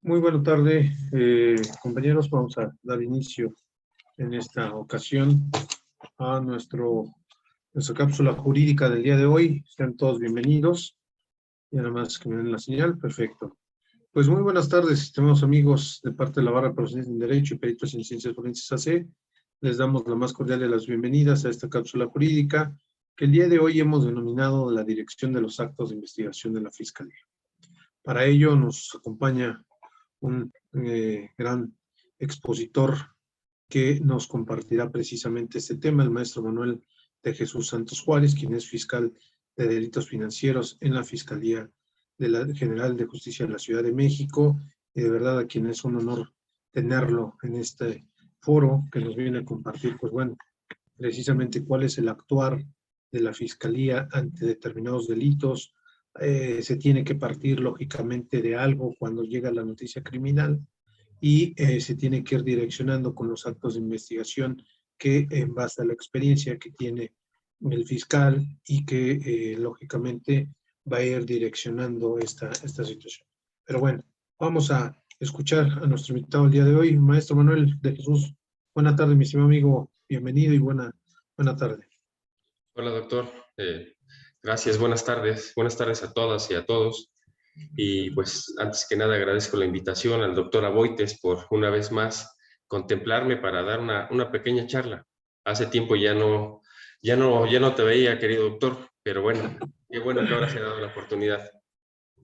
Muy buena tarde, compañeros. Vamos a dar inicio en esta ocasión a nuestra cápsula jurídica del día de hoy. Sean todos bienvenidos. Y nada más que me den la señal. Perfecto. Pues muy buenas tardes, estimados amigos de parte de la Barra Profesional en Derecho y Peritos en Ciencias Forenses AC. Les damos la más cordial de las bienvenidas a esta cápsula jurídica que el día de hoy hemos denominado la Dirección de los Actos de Investigación de la Fiscalía. Para ello nos acompaña un gran expositor que nos compartirá precisamente este tema, el maestro Manuel de Jesús Santos Juárez, quien es fiscal de delitos financieros en la Fiscalía General de Justicia de la Ciudad de México, y de verdad a quien es un honor tenerlo en este foro que nos viene a compartir, pues bueno, precisamente cuál es el actuar de la Fiscalía ante determinados delitos. Se tiene que partir lógicamente de algo cuando llega la noticia criminal y se tiene que ir direccionando con los actos de investigación que en base a la experiencia que tiene el fiscal y que lógicamente va a ir direccionando esta situación. Pero bueno, vamos a escuchar a nuestro invitado el día de hoy, maestro Manuel de Jesús. Buena tarde, mi estimado amigo, bienvenido y buena tarde. Hola, doctor. Gracias, buenas tardes. Buenas tardes a todas y a todos. Y pues antes que nada agradezco la invitación al doctor Aboites por una vez más contemplarme para dar una pequeña charla. Hace tiempo ya no te veía, querido doctor, pero bueno, qué bueno que ahora se ha dado la oportunidad.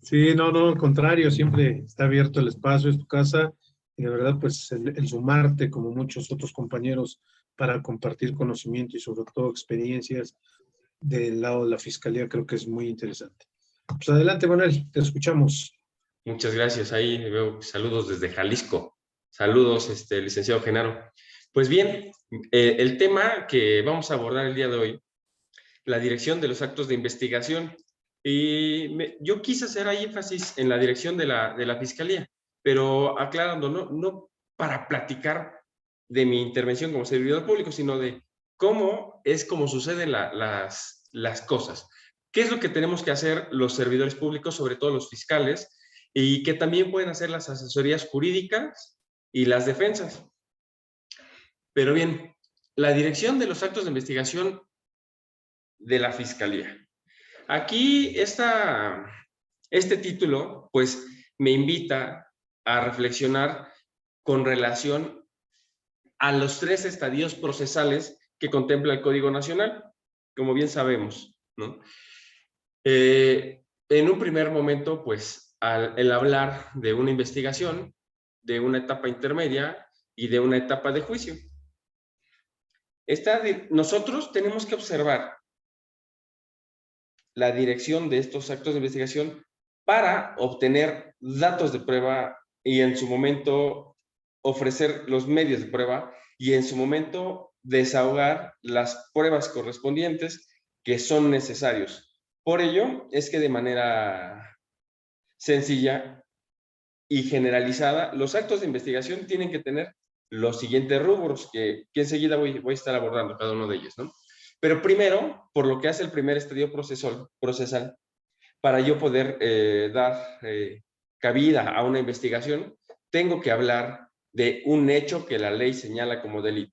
Sí, no, al contrario, siempre está abierto el espacio, es tu casa, y de verdad, pues el sumarte, como muchos otros compañeros, para compartir conocimiento y sobre todo experiencias del lado de la Fiscalía, creo que es muy interesante. Pues adelante, Manuel, te escuchamos. Muchas gracias. Ahí veo saludos desde Jalisco. Saludos, licenciado Genaro. Pues bien, el tema que vamos a abordar el día de hoy, la dirección de los actos de investigación. Y yo quise hacer ahí énfasis en la dirección de la Fiscalía, pero aclarando, no para platicar de mi intervención como servidor público, sino de cómo suceden las cosas. ¿Qué es lo que tenemos que hacer los servidores públicos, sobre todo los fiscales, y que también pueden hacer las asesorías jurídicas y las defensas? Pero bien, la dirección de los actos de investigación de la Fiscalía. Aquí este título, pues, me invita a reflexionar con relación a los 3 estadios procesales que contempla el Código Nacional, como bien sabemos, ¿no? En un primer momento, pues, el hablar de una investigación, de una etapa intermedia y de una etapa de juicio. Nosotros tenemos que observar la dirección de estos actos de investigación para obtener datos de prueba y en su momento ofrecer los medios de prueba y en su momento desahogar las pruebas correspondientes que son necesarios. Por ello es que de manera sencilla y generalizada, los actos de investigación tienen que tener los siguientes rubros que enseguida voy a estar abordando cada uno de ellos, ¿no? Pero primero, por lo que hace el primer estadio procesal, para yo poder dar cabida a una investigación, tengo que hablar de un hecho que la ley señala como delito.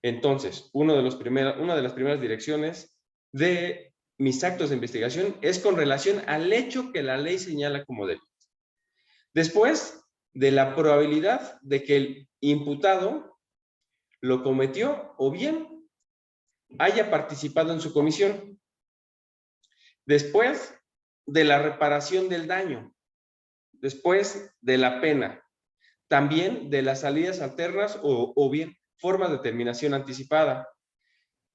Entonces, una de las primeras direcciones de mis actos de investigación es con relación al hecho que la ley señala como delito. Después de la probabilidad de que el imputado lo cometió o bien haya participado en su comisión. Después de la reparación del daño. Después de la pena. También de las salidas alternas o bien formas de terminación anticipada.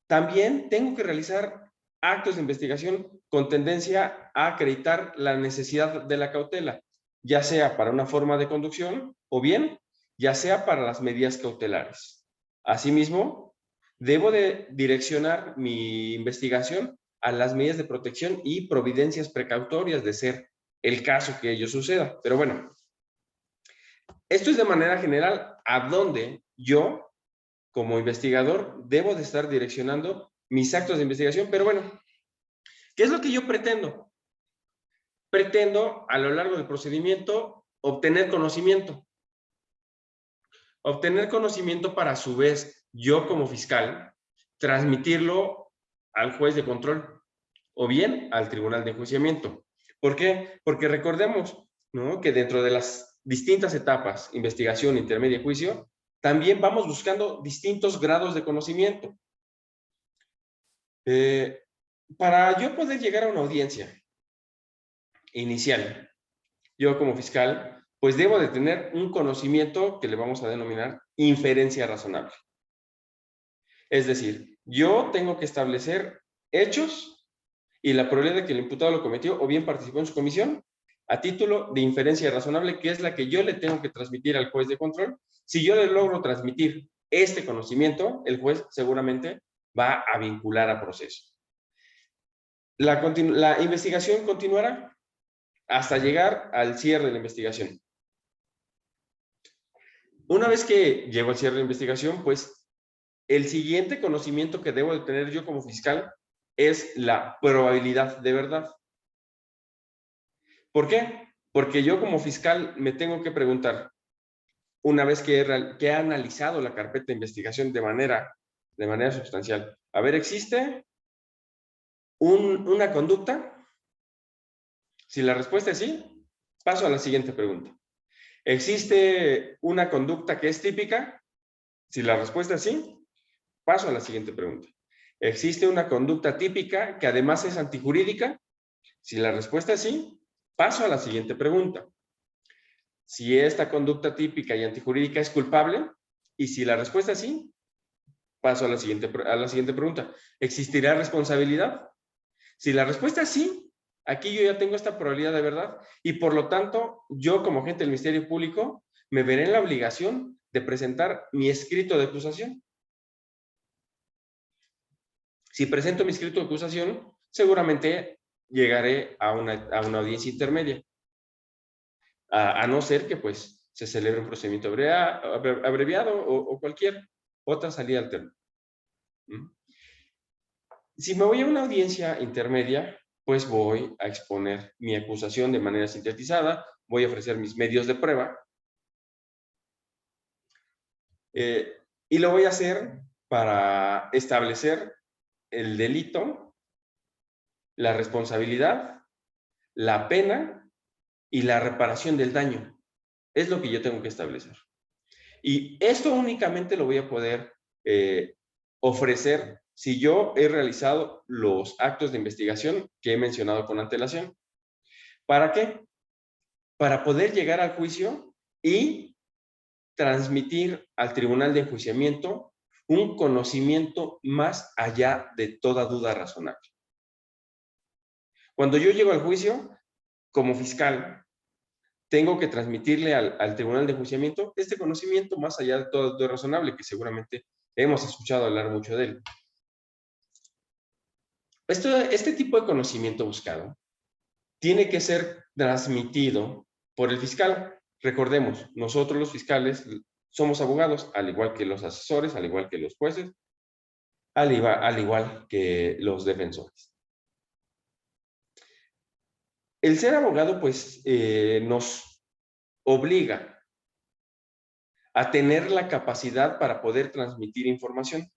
También tengo que realizar actos de investigación con tendencia a acreditar la necesidad de la cautela, ya sea para una forma de conducción o bien ya sea para las medidas cautelares. Asimismo, debo de direccionar mi investigación a las medidas de protección y providencias precautorias de ser el caso que ello suceda. Pero bueno, esto es de manera general a donde yo, como investigador, debo de estar direccionando mis actos de investigación. Pero bueno, ¿qué es lo que yo pretendo? Pretendo, a lo largo del procedimiento, obtener conocimiento. Obtener conocimiento para, a su vez, yo como fiscal, transmitirlo al juez de control o bien al tribunal de enjuiciamiento. ¿Por qué? Porque recordemos, ¿no?, que dentro de las distintas etapas, investigación, intermedia y juicio, también vamos buscando distintos grados de conocimiento. Para yo poder llegar a una audiencia inicial, yo como fiscal, pues debo de tener un conocimiento que le vamos a denominar inferencia razonable. Es decir, yo tengo que establecer hechos y la probabilidad de que el imputado lo cometió o bien participó en su comisión a título de inferencia razonable, que es la que yo le tengo que transmitir al juez de control. Si yo le logro transmitir este conocimiento, el juez seguramente va a vincular a proceso. La investigación continuará hasta llegar al cierre de la investigación. Una vez que llego al cierre de la investigación, pues el siguiente conocimiento que debo de tener yo como fiscal es la probabilidad de verdad. ¿Por qué? Porque yo como fiscal me tengo que preguntar, una vez que he analizado la carpeta de investigación de manera sustancial, a ver, ¿existe una conducta? Si la respuesta es sí, paso a la siguiente pregunta. ¿Existe una conducta que es típica? Si la respuesta es sí, paso a la siguiente pregunta. ¿Existe una conducta típica que además es antijurídica? Si la respuesta es sí, paso a la siguiente pregunta. Si esta conducta típica y antijurídica es culpable, y si la respuesta es sí, paso a la siguiente pregunta. ¿Existirá responsabilidad? Si la respuesta es sí, aquí yo ya tengo esta probabilidad de verdad y por lo tanto yo como agente del Ministerio Público me veré en la obligación de presentar mi escrito de acusación. Si presento mi escrito de acusación, seguramente llegaré a una audiencia intermedia, a no ser que pues se celebre un procedimiento abreviado o cualquier otra salida alterna. Si me voy a una audiencia intermedia, pues voy a exponer mi acusación de manera sintetizada, voy a ofrecer mis medios de prueba y lo voy a hacer para establecer el delito, la responsabilidad, la pena y la reparación del daño. Es lo que yo tengo que establecer. Y esto únicamente lo voy a poder ofrecer si yo he realizado los actos de investigación que he mencionado con antelación. ¿Para qué? Para poder llegar al juicio y transmitir al tribunal de enjuiciamiento un conocimiento más allá de toda duda razonable. Cuando yo llego al juicio, como fiscal, tengo que transmitirle al tribunal de enjuiciamiento este conocimiento más allá de toda duda razonable, que seguramente hemos escuchado hablar mucho de él. Este tipo de conocimiento buscado tiene que ser transmitido por el fiscal. Recordemos, nosotros los fiscales somos abogados, al igual que los asesores, al igual que los jueces, al igual que los defensores. El ser abogado, pues, nos obliga a tener la capacidad para poder transmitir información.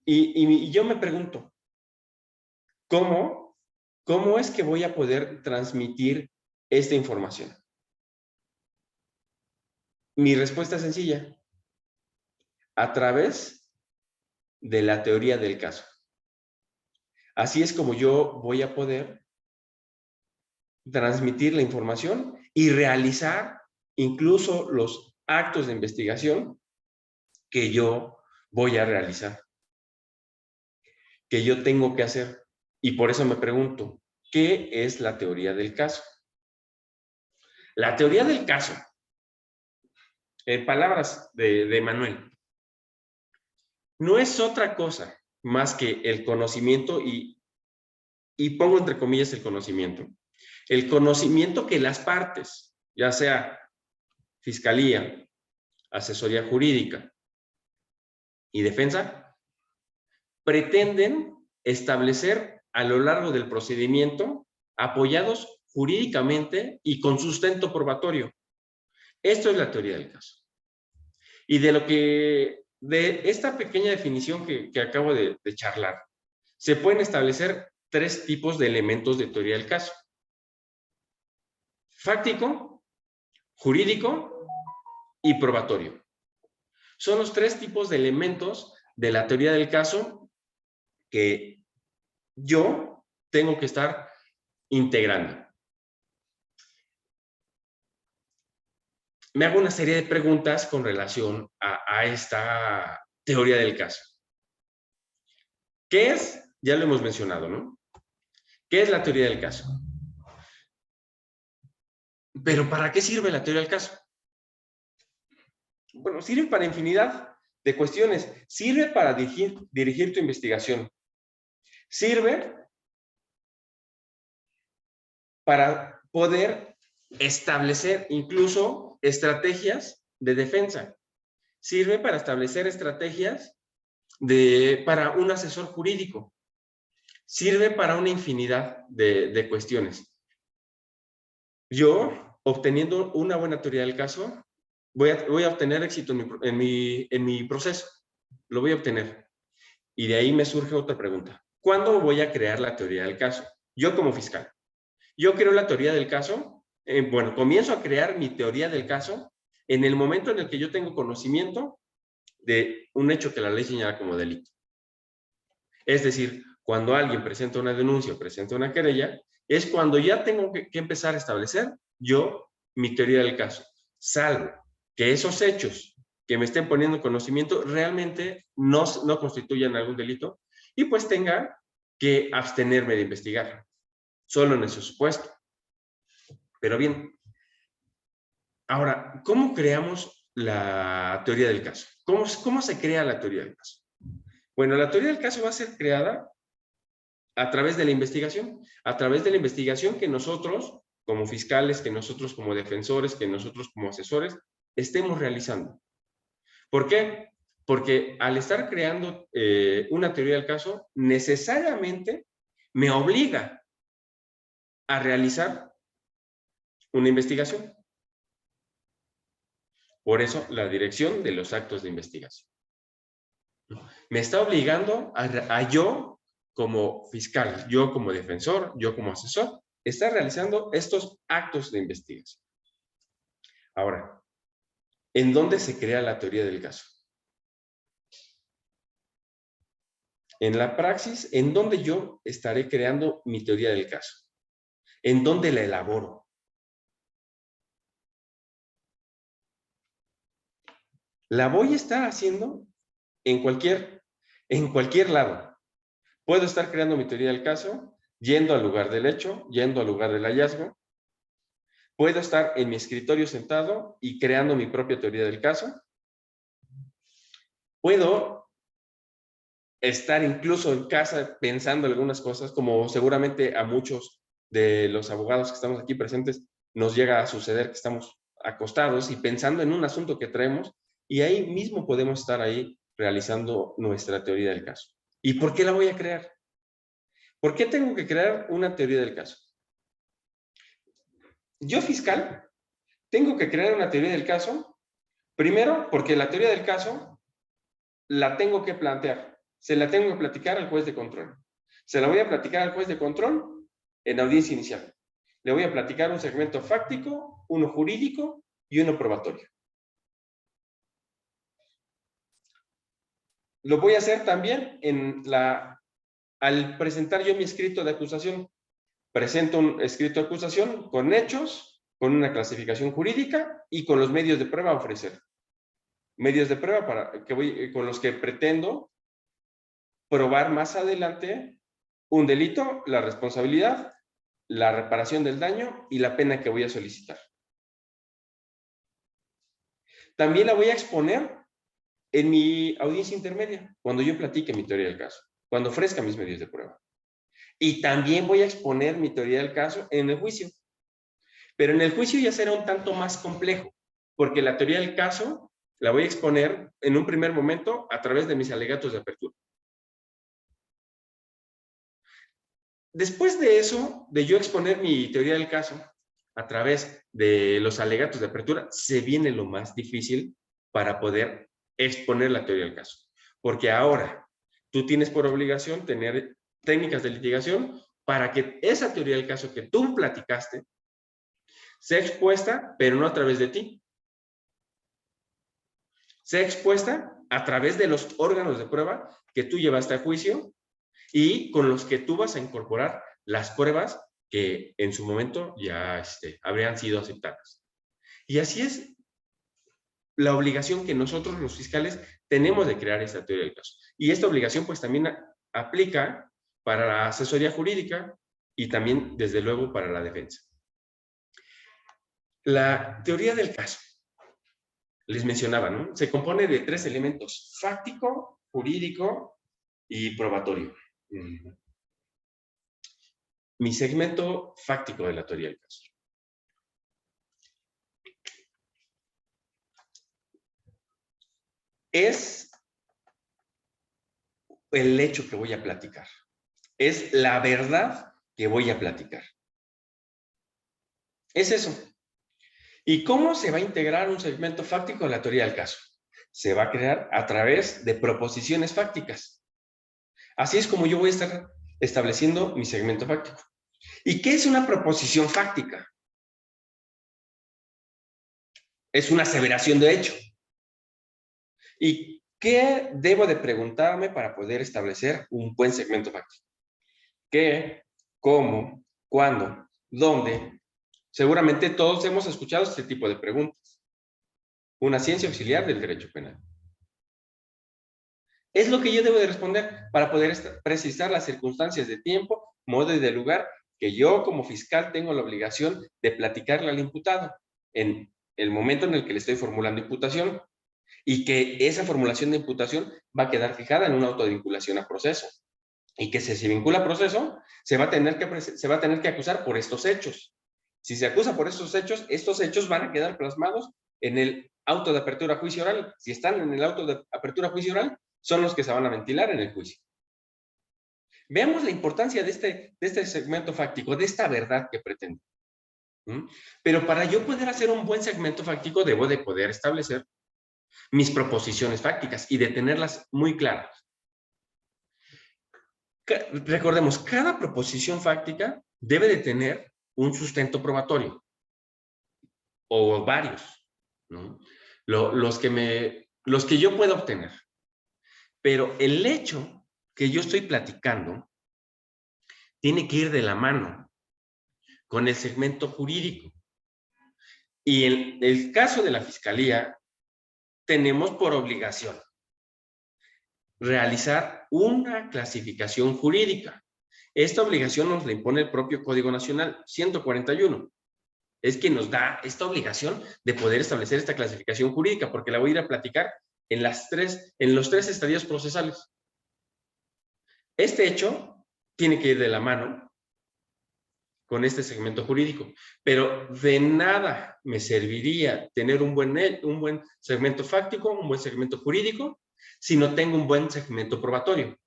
Y yo me pregunto, ¿cómo es que voy a poder transmitir esta información? Mi respuesta es sencilla. A través de la teoría del caso. Así es como yo voy a poder transmitir la información y realizar incluso los actos de investigación que yo voy a realizar, que yo tengo que hacer. Y por eso me pregunto, ¿qué es la teoría del caso? La teoría del caso, en palabras de Manuel, no es otra cosa más que el conocimiento y pongo entre comillas el conocimiento que las partes, ya sea fiscalía, asesoría jurídica y defensa, pretenden establecer a lo largo del procedimiento apoyados jurídicamente y con sustento probatorio. Esto es la teoría del caso. Y de esta pequeña definición que acabo de charlar, se pueden establecer 3 tipos de elementos de teoría del caso: fáctico, jurídico y probatorio. Son los 3 tipos de elementos de la teoría del caso que yo tengo que estar integrando. Me hago una serie de preguntas con relación a esta teoría del caso. ¿Qué es? Ya lo hemos mencionado, ¿no? ¿Qué es la teoría del caso? Pero ¿para qué sirve la teoría del caso? Bueno, sirve para infinidad de cuestiones. Sirve para dirigir tu investigación. Sirve para poder establecer incluso estrategias de defensa. Sirve para establecer estrategias para un asesor jurídico. Sirve para una infinidad de cuestiones. Yo, obteniendo una buena teoría del caso, voy a obtener éxito en mi proceso. Lo voy a obtener. Y de ahí me surge otra pregunta. ¿Cuándo voy a crear la teoría del caso? Yo como fiscal. Yo creo la teoría del caso, bueno, comienzo a crear mi teoría del caso en el momento en el que yo tengo conocimiento de un hecho que la ley señala como delito. Es decir, cuando alguien presenta una denuncia o presenta una querella, es cuando ya tengo que empezar a establecer yo mi teoría del caso. Salvo que esos hechos que me estén poniendo en conocimiento realmente no constituyan algún delito y pues tenga que abstenerme de investigar. Solo en ese supuesto. Pero bien, ahora, ¿cómo creamos la teoría del caso? ¿Cómo se crea la teoría del caso? Bueno, la teoría del caso va a ser creada a través de la investigación, que nosotros como fiscales, que nosotros como defensores, que nosotros como asesores estemos realizando. ¿Por qué? Porque al estar creando una teoría del caso, necesariamente me obliga a realizar una investigación. Por eso, la dirección de los actos de investigación. Me está obligando a yo como fiscal, yo como defensor, yo como asesor, estar realizando estos actos de investigación. Ahora, ¿en dónde se crea la teoría del caso? En la praxis, ¿en dónde yo estaré creando mi teoría del caso? ¿En dónde la elaboro? La voy a estar haciendo en cualquier lado. Puedo estar creando mi teoría del caso, yendo al lugar del hecho, yendo al lugar del hallazgo. Puedo estar en mi escritorio sentado y creando mi propia teoría del caso. Puedo estar incluso en casa pensando algunas cosas, como seguramente a muchos de los abogados que estamos aquí presentes nos llega a suceder que estamos acostados y pensando en un asunto que traemos, y ahí mismo podemos estar ahí realizando nuestra teoría del caso. ¿Y por qué la voy a crear? ¿Por qué tengo que crear una teoría del caso? Yo, fiscal, tengo que crear una teoría del caso, primero porque la teoría del caso la tengo que plantear, se la tengo que platicar al juez de control. Se la voy a platicar al juez de control en audiencia inicial. Le voy a platicar un segmento fáctico, uno jurídico y uno probatorio. Lo voy a hacer también al presentar yo mi escrito de acusación. Presento un escrito de acusación con hechos, con una clasificación jurídica y con los medios de prueba a ofrecer. Medios de prueba con los que pretendo probar más adelante un delito, la responsabilidad, la reparación del daño y la pena que voy a solicitar. También la voy a exponer en mi audiencia intermedia, cuando yo platique mi teoría del caso, cuando ofrezca mis medios de prueba. Y también voy a exponer mi teoría del caso en el juicio. Pero en el juicio ya será un tanto más complejo, porque la teoría del caso la voy a exponer en un primer momento a través de mis alegatos de apertura. después de eso, de yo exponer mi teoría del caso a través de los alegatos de apertura, se viene lo más difícil para poder exponer la teoría del caso. Porque ahora tú tienes por obligación tener técnicas de litigación para que esa teoría del caso que tú platicaste sea expuesta, pero no a través de ti. Sea expuesta a través de los órganos de prueba que tú llevaste a juicio y con los que tú vas a incorporar las pruebas que en su momento ya habrían sido aceptadas. Y así es la obligación que nosotros los fiscales tenemos de crear esta teoría del caso. Y esta obligación pues también aplica para la asesoría jurídica y también desde luego para la defensa. La teoría del caso, les mencionaba, ¿no? Se compone de 3 elementos: fáctico, jurídico y probatorio. Mi segmento fáctico de la teoría del caso. Es el hecho que voy a platicar. Es la verdad que voy a platicar. Es eso. ¿Y cómo se va a integrar un segmento fáctico en la teoría del caso? Se va a crear a través de proposiciones fácticas. Así es como yo voy a estar estableciendo mi segmento fáctico. ¿Y qué es una proposición fáctica? Es una aseveración de hecho. ¿Y qué debo de preguntarme para poder establecer un buen segmento fáctico? ¿Qué? ¿Cómo? ¿Cuándo? ¿Dónde? Seguramente todos hemos escuchado este tipo de preguntas. Una ciencia auxiliar del derecho penal. Es lo que yo debo de responder para poder precisar las circunstancias de tiempo, modo y de lugar que yo como fiscal tengo la obligación de platicarle al imputado en el momento en el que le estoy formulando imputación y que esa formulación de imputación va a quedar fijada en un auto de vinculación a proceso y que si se vincula a proceso se va a tener que acusar por estos hechos. Si se acusa por estos hechos van a quedar plasmados en el auto de apertura a juicio oral. Si están en el auto de apertura a juicio oral, son los que se van a ventilar en el juicio. Veamos la importancia de este segmento fáctico, de esta verdad que pretendo. Pero para yo poder hacer un buen segmento fáctico, debo de poder establecer mis proposiciones fácticas y de tenerlas muy claras. Recordemos, cada proposición fáctica debe de tener un sustento probatorio o varios, ¿no? Los que yo pueda obtener. Pero el hecho que yo estoy platicando tiene que ir de la mano con el segmento jurídico. Y en el caso de la Fiscalía, tenemos por obligación realizar una clasificación jurídica. Esta obligación nos la impone el propio Código Nacional 141. Es quien nos da esta obligación de poder establecer esta clasificación jurídica, porque la voy a ir a platicar en los 3 estadios procesales. Este hecho tiene que ir de la mano con este segmento jurídico, pero de nada me serviría tener un buen segmento fáctico, un buen segmento jurídico, si no tengo un buen segmento probatorio.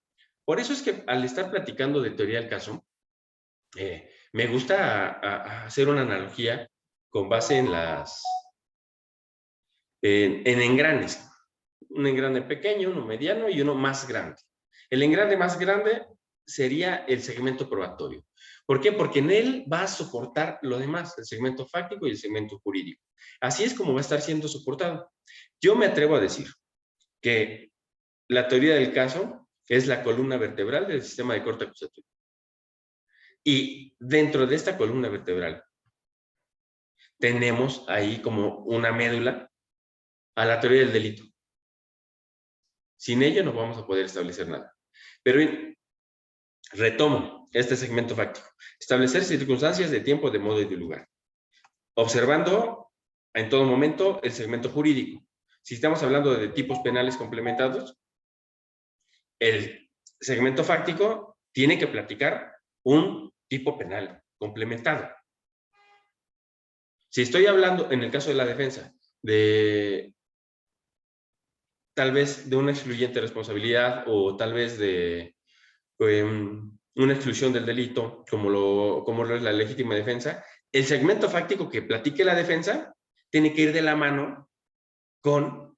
Por eso es que al estar platicando de teoría del caso, me gusta hacer una analogía con base en engranes. Un engrane pequeño, uno mediano y uno más grande. El engrane más grande sería el segmento probatorio. ¿Por qué? Porque en él va a soportar lo demás, el segmento fáctico y el segmento jurídico. Así es como va a estar siendo soportado. Yo me atrevo a decir que la teoría del caso es la columna vertebral del sistema de corte acusatorio. Y dentro de esta columna vertebral tenemos ahí como una médula a la teoría del delito. Sin ello no vamos a poder establecer nada. Pero retomo este segmento fáctico. Establecer circunstancias de tiempo, de modo y de lugar. Observando en todo momento el segmento jurídico. Si estamos hablando de tipos penales complementados, el segmento fáctico tiene que platicar un tipo penal complementado. Si estoy hablando, en el caso de la defensa, de tal vez de una excluyente responsabilidad o tal vez de una exclusión del delito, como lo es la legítima defensa, el segmento fáctico que platique la defensa tiene que ir de la mano con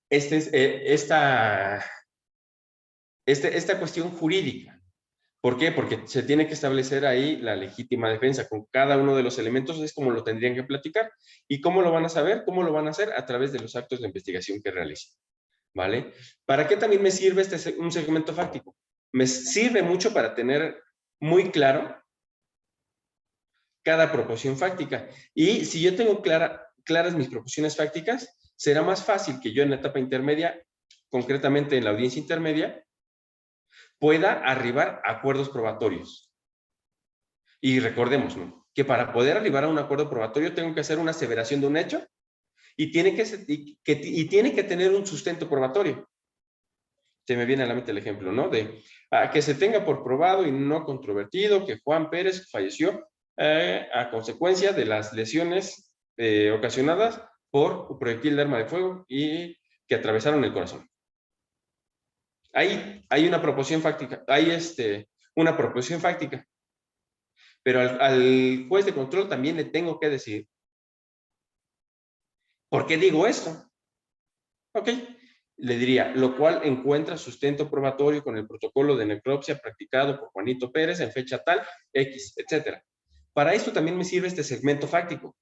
esta cuestión jurídica. ¿Por qué? Porque se tiene que establecer ahí la legítima defensa. Con cada uno de los elementos es como lo tendrían que platicar. ¿Y cómo lo van a saber? ¿Cómo lo van a hacer? A través de los actos de investigación que realicen. ¿Vale? ¿Para qué también me sirve un segmento fáctico? Me sirve mucho para tener muy claro cada proposición fáctica. Y si yo tengo claras mis proposiciones fácticas, será más fácil que yo en la etapa intermedia, concretamente en la audiencia intermedia, pueda arribar a acuerdos probatorios. Y recordemos, ¿no?, que para poder arribar a un acuerdo probatorio tengo que hacer una aseveración de un hecho y tiene que tener un sustento probatorio. Se me viene a la mente el ejemplo, ¿no? De que se tenga por probado y no controvertido que Juan Pérez falleció a consecuencia de las lesiones ocasionadas por un proyectil de arma de fuego y que atravesaron el corazón. Hay una proposición fáctica, una proposición fáctica. Pero al juez de control también le tengo que decir, ¿por qué digo esto? Ok, le diría, lo cual encuentra sustento probatorio con el protocolo de necropsia practicado por Juanito Pérez en fecha tal, X, etcétera. Para esto también me sirve este segmento fáctico,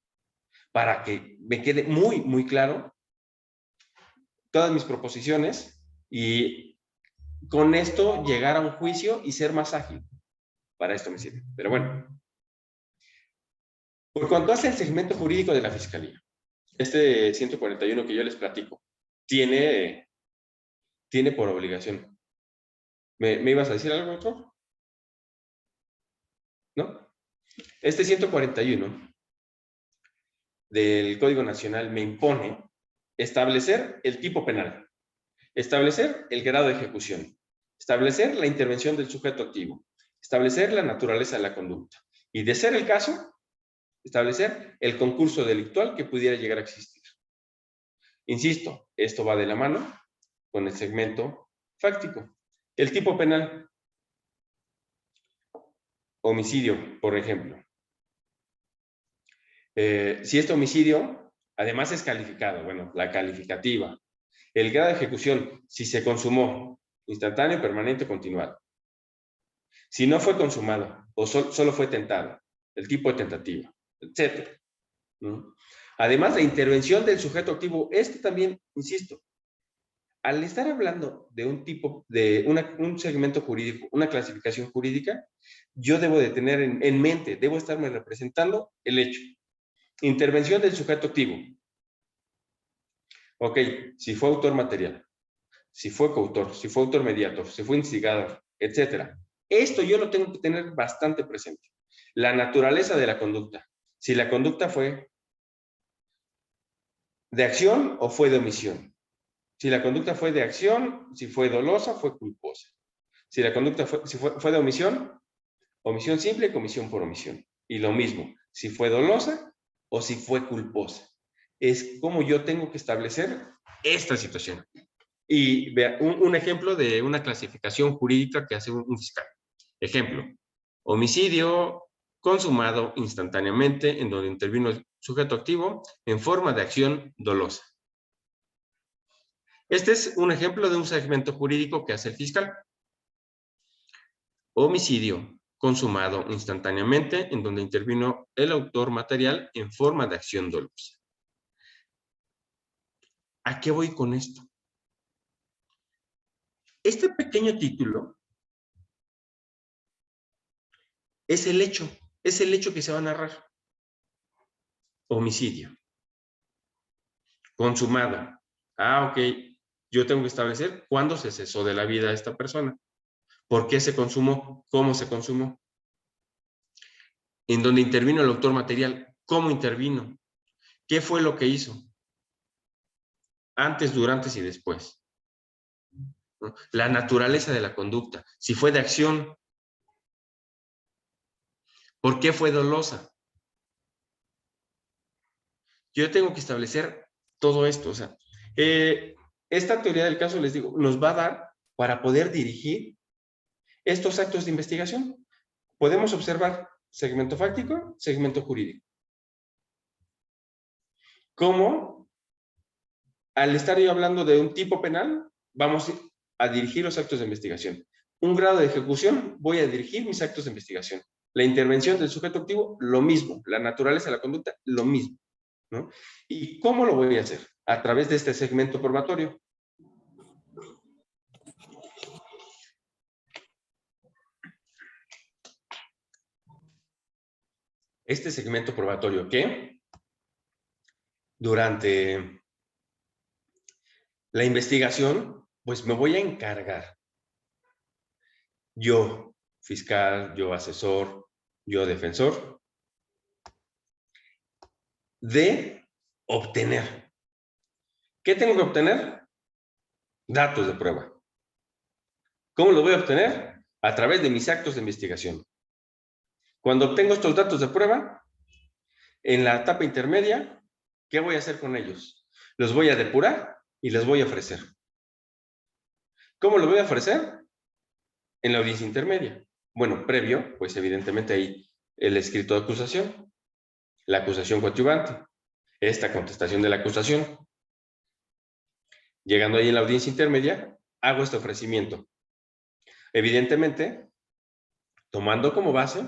para que me quede muy, muy claro todas mis proposiciones y con esto llegar a un juicio y ser más ágil. Para esto me sirve. Pero bueno. Por cuanto hace el segmento jurídico de la Fiscalía, este 141 que yo les platico, tiene por obligación. ¿Me ibas a decir algo otro? ¿No? Este 141 del Código Nacional me impone establecer el tipo penal, establecer el grado de ejecución, establecer la intervención del sujeto activo, establecer la naturaleza de la conducta y, de ser el caso, establecer el concurso delictual que pudiera llegar a existir. Insisto, esto va de la mano con el segmento fáctico. El tipo penal, homicidio, por ejemplo. Si este homicidio, además es calificado, bueno, la calificativa, el grado de ejecución, si se consumó, instantáneo, permanente, continuado. Si no fue consumado o solo fue tentado, el tipo de tentativa, etc. ¿No? Además, la intervención del sujeto activo, también, insisto, al estar hablando de un segmento jurídico, una clasificación jurídica, yo debo de tener en mente, debo estarme representando el hecho. Intervención del sujeto activo. Ok, si fue autor material, si fue coautor, si fue autor mediator, si fue instigador, etc. Esto yo lo tengo que tener bastante presente. La naturaleza de la conducta. Si la conducta fue de acción o fue de omisión. Si la conducta fue de acción, si fue dolosa, fue culposa. Si la conducta fue de omisión, omisión simple, comisión por omisión. Y lo mismo, si fue dolosa o si fue culposa. Es como yo tengo que establecer esta situación. Y vea, un ejemplo de una clasificación jurídica que hace un fiscal. Ejemplo, homicidio consumado instantáneamente en donde intervino el sujeto activo en forma de acción dolosa. Este es un ejemplo de un segmento jurídico que hace el fiscal. Homicidio consumado instantáneamente en donde intervino el autor material en forma de acción dolosa. ¿A qué voy con esto? Este pequeño título es el hecho que se va a narrar. Homicidio. Consumado. Ok. Yo tengo que establecer cuándo se cesó de la vida esta persona. ¿Por qué se consumó? ¿Cómo se consumó? En donde intervino el autor material. ¿Cómo intervino? ¿Qué fue lo que hizo? Antes, durante y después. ¿No? La naturaleza de la conducta. Si fue de acción. ¿Por qué fue dolosa? Yo tengo que establecer todo esto. O sea, esta teoría del caso, les digo, nos va a dar para poder dirigir estos actos de investigación. Podemos observar segmento fáctico, segmento jurídico. Cómo, al estar yo hablando de un tipo penal, vamos a dirigir los actos de investigación. Un grado de ejecución, voy a dirigir mis actos de investigación. La intervención del sujeto activo, lo mismo. La naturaleza de la conducta, lo mismo, ¿no? ¿Y cómo lo voy a hacer? A través de este segmento probatorio. Este segmento probatorio que durante la investigación, pues me voy a encargar. Yo, fiscal, yo, asesor, yo, defensor, de obtener. ¿Qué tengo que obtener? Datos de prueba. ¿Cómo los voy a obtener? A través de mis actos de investigación. Cuando obtengo estos datos de prueba, en la etapa intermedia, ¿qué voy a hacer con ellos? Los voy a depurar y les voy a ofrecer. ¿Cómo los voy a ofrecer? En la audiencia intermedia. Bueno, previo, pues evidentemente hay el escrito de acusación, la acusación coadyuvante, esta contestación de la acusación. Llegando ahí en la audiencia intermedia, hago este ofrecimiento. Evidentemente, tomando como base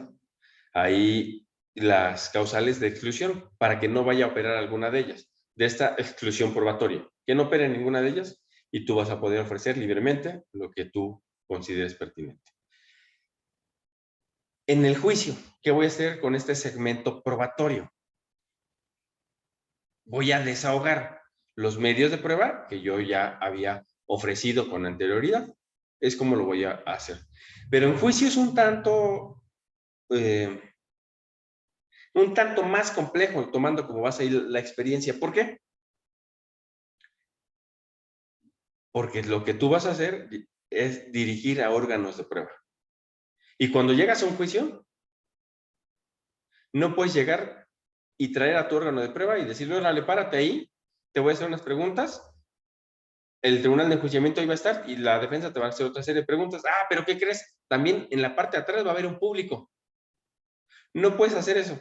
ahí las causales de exclusión para que no vaya a operar alguna de ellas, de esta exclusión probatoria, que no opere ninguna de ellas y tú vas a poder ofrecer libremente lo que tú consideres pertinente. En el juicio, ¿qué voy a hacer con este segmento probatorio? Voy a desahogar los medios de prueba que yo ya había ofrecido con anterioridad. Es como lo voy a hacer. Pero en juicio es un tanto más complejo, tomando como base ahí la experiencia. ¿Por qué? Porque lo que tú vas a hacer es dirigir a órganos de prueba. Y cuando llegas a un juicio, no puedes llegar y traer a tu órgano de prueba y decirle, órale, párate ahí, te voy a hacer unas preguntas, el tribunal de enjuiciamiento ahí va a estar y la defensa te va a hacer otra serie de preguntas. Ah, pero ¿qué crees? También en la parte de atrás va a haber un público. No puedes hacer eso.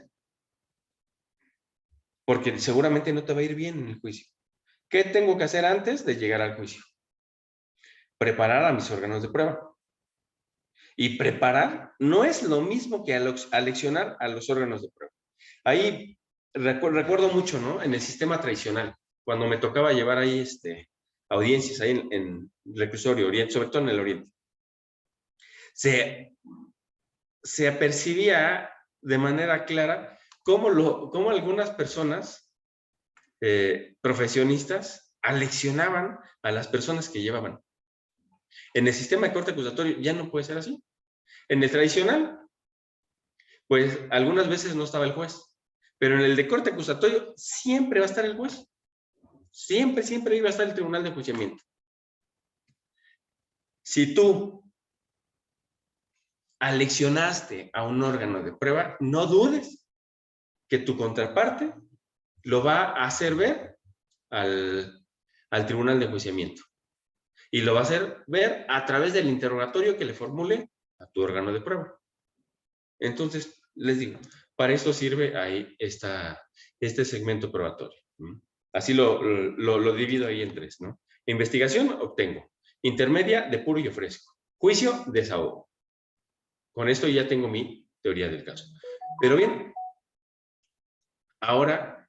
Porque seguramente no te va a ir bien en el juicio. ¿Qué tengo que hacer antes de llegar al juicio? Preparar a mis órganos de prueba. Y preparar no es lo mismo que aleccionar a los órganos de prueba. Ahí recuerdo mucho, ¿no? En el sistema tradicional, cuando me tocaba llevar ahí audiencias ahí en reclusorio oriente, sobre todo en el oriente, se apercibía de manera clara cómo algunas personas profesionistas aleccionaban a las personas que llevaban. En el sistema de corte acusatorio ya no puede ser así. En el tradicional, pues algunas veces no estaba el juez, pero en el de corte acusatorio siempre va a estar el juez. Siempre, siempre iba a estar el tribunal de enjuiciamiento. Si tú aleccionaste a un órgano de prueba, no dudes que tu contraparte lo va a hacer ver al tribunal de enjuiciamiento. Y lo va a hacer ver a través del interrogatorio que le formule a tu órgano de prueba. Entonces, les digo, para esto sirve ahí este segmento probatorio. Así lo divido ahí en tres, ¿no? Investigación, obtengo. Intermedia, depuro y ofrezco. Juicio, desahogo. Con esto ya tengo mi teoría del caso. Pero bien, ahora,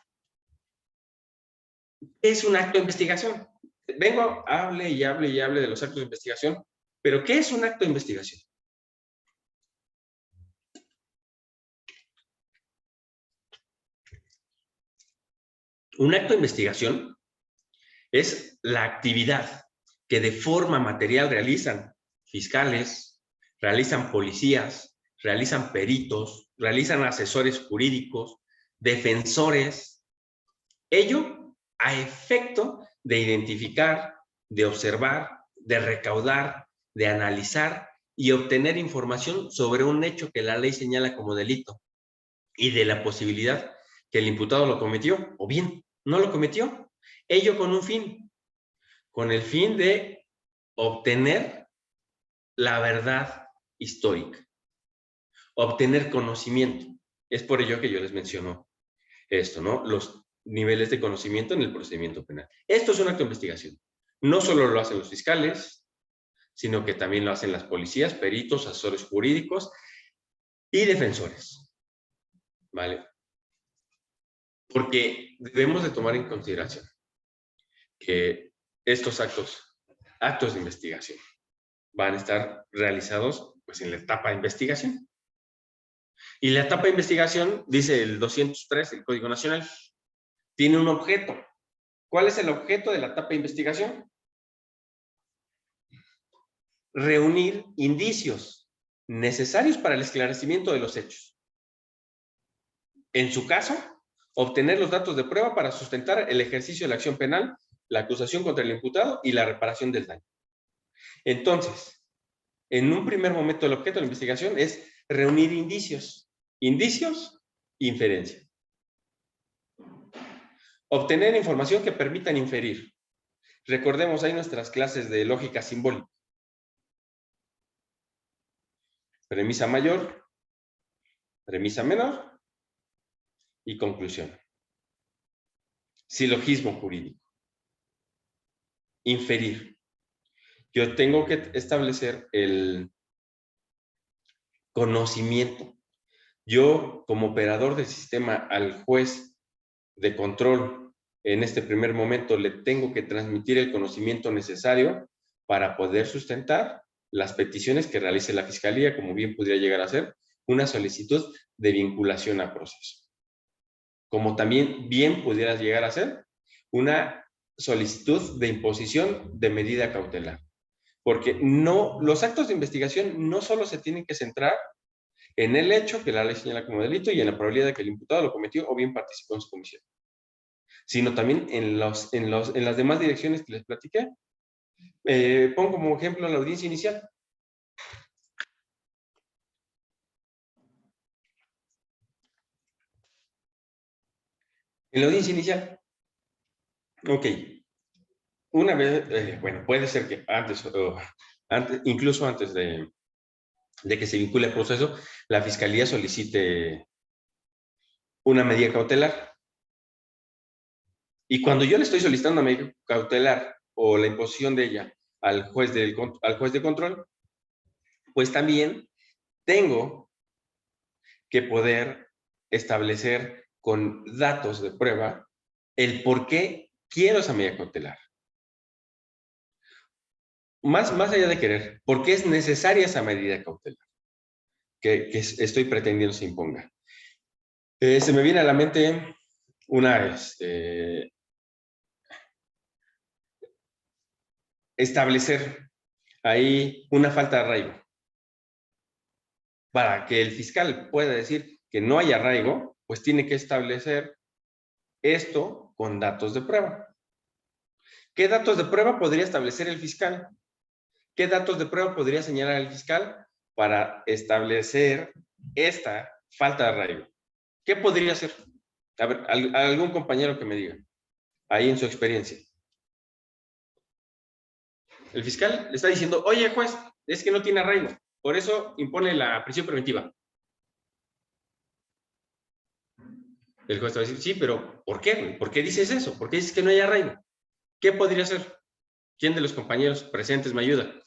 ¿qué es un acto de investigación? Vengo, hable y hable y hable de los actos de investigación, pero ¿qué es un acto de investigación? Un acto de investigación es la actividad que de forma material realizan fiscales, realizan policías, realizan peritos, realizan asesores jurídicos, defensores. Ello a efecto de identificar, de observar, de recaudar, de analizar y obtener información sobre un hecho que la ley señala como delito y de la posibilidad que el imputado lo cometió o bien no lo cometió. Ello con un fin, con el fin de obtener la verdad histórica. Obtener conocimiento. Es por ello que yo les menciono esto, ¿no? Los niveles de conocimiento en el procedimiento penal. Esto es un acto de investigación. No solo lo hacen los fiscales, sino que también lo hacen las policías, peritos, asesores jurídicos y defensores. ¿Vale? Porque debemos de tomar en consideración que estos actos de investigación, van a estar realizados pues, en la etapa de investigación. Y la etapa de investigación, dice el 203 del Código Nacional, tiene un objeto. ¿Cuál es el objeto de la etapa de investigación? Reunir indicios necesarios para el esclarecimiento de los hechos. En su caso, obtener los datos de prueba para sustentar el ejercicio de la acción penal, la acusación contra el imputado y la reparación del daño. Entonces, en un primer momento el objeto de la investigación es reunir indicios. Indicios, inferencia. Obtener información que permitan inferir. Recordemos ahí nuestras clases de lógica simbólica. Premisa mayor, premisa menor y conclusión. Silogismo jurídico. Inferir. Yo tengo que establecer el conocimiento. Yo, como operador del sistema, al juez de control, en este primer momento le tengo que transmitir el conocimiento necesario para poder sustentar las peticiones que realice la Fiscalía, como bien podría llegar a ser una solicitud de vinculación a proceso. Como también bien pudiera llegar a ser una solicitud de imposición de medida cautelar. Porque los actos de investigación no solo se tienen que centrar en el hecho que la ley señala como delito y en la probabilidad de que el imputado lo cometió o bien participó en su comisión, sino también en las demás direcciones que les platiqué. Pongo como ejemplo la audiencia inicial. En la audiencia inicial, ok, una vez, bueno, puede ser que incluso antes de que se vincule el proceso, la Fiscalía solicite una medida cautelar. Y cuando yo le estoy solicitando una medida cautelar o la imposición de ella al juez de control, pues también tengo que poder establecer con datos de prueba el por qué quiero esa medida cautelar. Más allá de querer, ¿por qué es necesaria esa medida cautelar que estoy pretendiendo se imponga? Se me viene a la mente establecer ahí una falta de arraigo. Para que el fiscal pueda decir que no hay arraigo, pues tiene que establecer esto con datos de prueba. ¿Qué datos de prueba podría establecer el fiscal? ¿Qué datos de prueba podría señalar el fiscal para establecer esta falta de arraigo? ¿Qué podría hacer? A ver, algún compañero que me diga, ahí en su experiencia. El fiscal le está diciendo, oye, juez, es que no tiene arraigo, por eso impone la prisión preventiva. El juez va a decir, sí, pero ¿por qué? ¿Por qué dices eso? ¿Por qué dices que no hay arraigo? ¿Qué podría hacer? ¿Quién de los compañeros presentes me ayuda?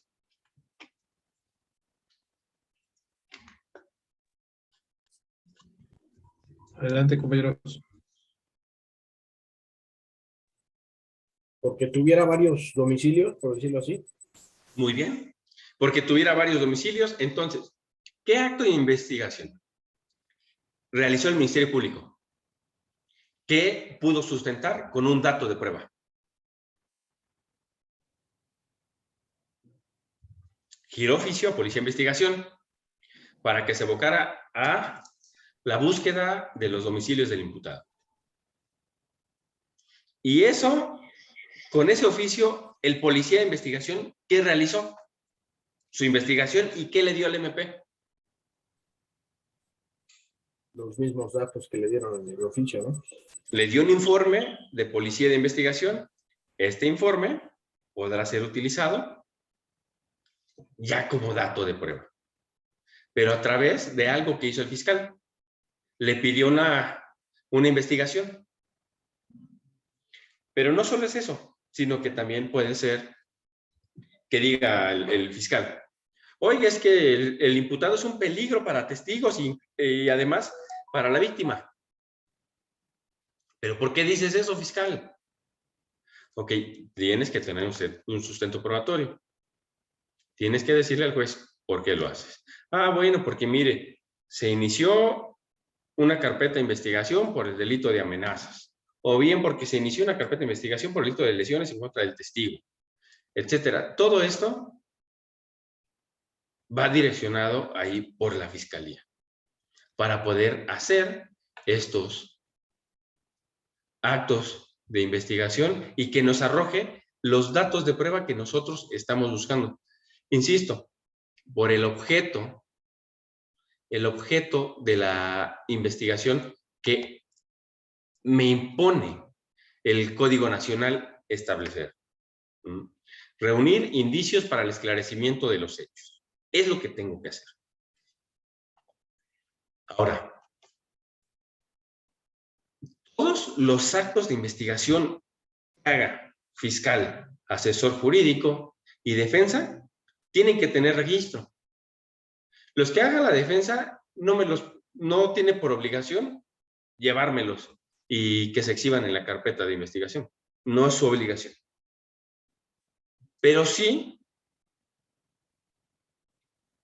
Adelante, compañeros. Porque tuviera varios domicilios, por decirlo así. Muy bien. Porque tuviera varios domicilios. Entonces, ¿qué acto de investigación realizó el Ministerio Público? ¿Qué pudo sustentar con un dato de prueba? Giró oficio a Policía de Investigación para que se evocara a la búsqueda de los domicilios del imputado. Y eso, con ese oficio, el Policía de Investigación, ¿qué realizó? Su investigación y ¿qué le dio al MP? Los mismos datos que le dieron en el oficio, ¿no? Le dio un informe de Policía de Investigación. Este informe podrá ser utilizado ya como dato de prueba. pero a través de algo que hizo el fiscal. Le pidió una investigación. Pero no solo es eso, sino que también puede ser que diga el fiscal, oye, es que el imputado es un peligro para testigos y además para la víctima. ¿Pero por qué dices eso, fiscal? Ok, tienes que tener un sustento probatorio. Tienes que decirle al juez por qué lo haces. Ah, bueno, porque mire, se inició una carpeta de investigación por el delito de amenazas, o bien porque se inició una carpeta de investigación por el delito de lesiones en contra del testigo, etcétera. Todo esto va direccionado ahí por la fiscalía para poder hacer estos actos de investigación y que nos arroje los datos de prueba que nosotros estamos buscando. Insisto, por el objeto de la investigación que me impone el Código Nacional establecer. Reunir indicios para el esclarecimiento de los hechos. Es lo que tengo que hacer. Ahora, todos los actos de investigación que haga fiscal, asesor jurídico y defensa tienen que tener registro. Los que haga la defensa no tiene por obligación llevármelos y que se exhiban en la carpeta de investigación. No es su obligación. Pero sí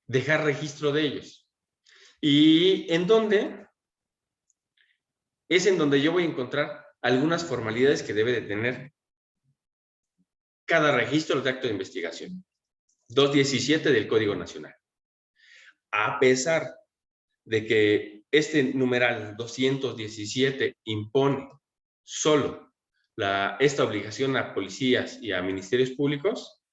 dejar registro de ellos. ¿Y en dónde? Es en donde yo voy a encontrar algunas formalidades que debe de tener cada registro de acto de investigación. 217 del Código Nacional. A pesar de que este numeral 217 impone solo esta obligación a policías y a ministerios públicos,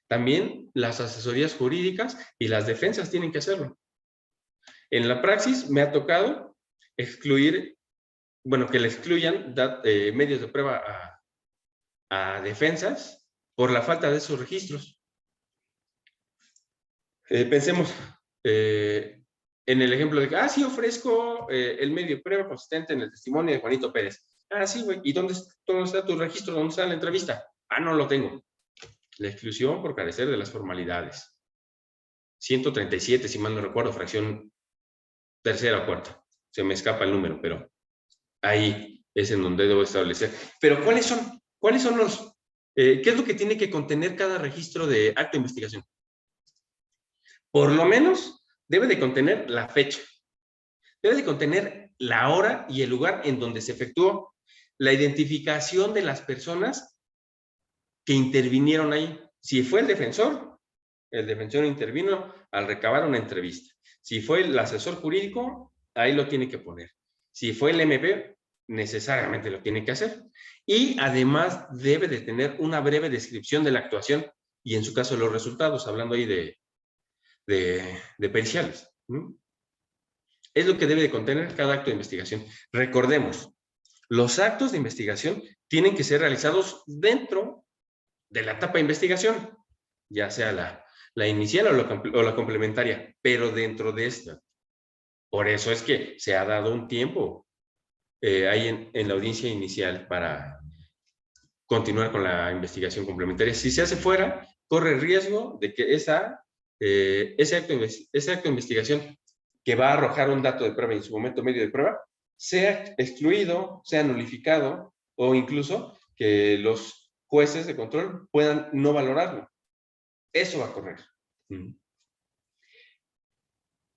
también las asesorías jurídicas y las defensas tienen que hacerlo. En la praxis me ha tocado excluir, bueno, que le excluyan medios de prueba a defensas por la falta de esos registros. Pensemos en el ejemplo de que, sí, ofrezco el medio de prueba consistente en el testimonio de Juanito Pérez. Sí, güey, ¿y dónde está tu registro? ¿Dónde está la entrevista? No lo tengo. La exclusión por carecer de las formalidades. 137, si mal no recuerdo, fracción tercera o cuarta. Se me escapa el número, pero ahí es en donde debo establecer. Pero ¿cuáles son los... ¿qué es lo que tiene que contener cada registro de acto de investigación? Por lo menos debe de contener la fecha. Debe de contener la hora y el lugar en donde se efectuó la identificación de las personas que intervinieron ahí. Si fue el defensor intervino al recabar una entrevista. Si fue el asesor jurídico, ahí lo tiene que poner. Si fue el MP, necesariamente lo tiene que hacer. Y además debe de tener una breve descripción de la actuación y en su caso los resultados, hablando ahí de periciales. Es lo que debe de contener cada acto de investigación. Recordemos, los actos de investigación tienen que ser realizados dentro de la etapa de investigación, ya sea la inicial o la complementaria, pero dentro de esta. Por eso es que se ha dado un tiempo ahí en la audiencia inicial para continuar con la investigación complementaria. Si se hace fuera, corre el riesgo de que ese acto de investigación que va a arrojar un dato de prueba y en su momento medio de prueba, sea excluido, sea nulificado o incluso que los jueces de control puedan no valorarlo. Eso va a correr.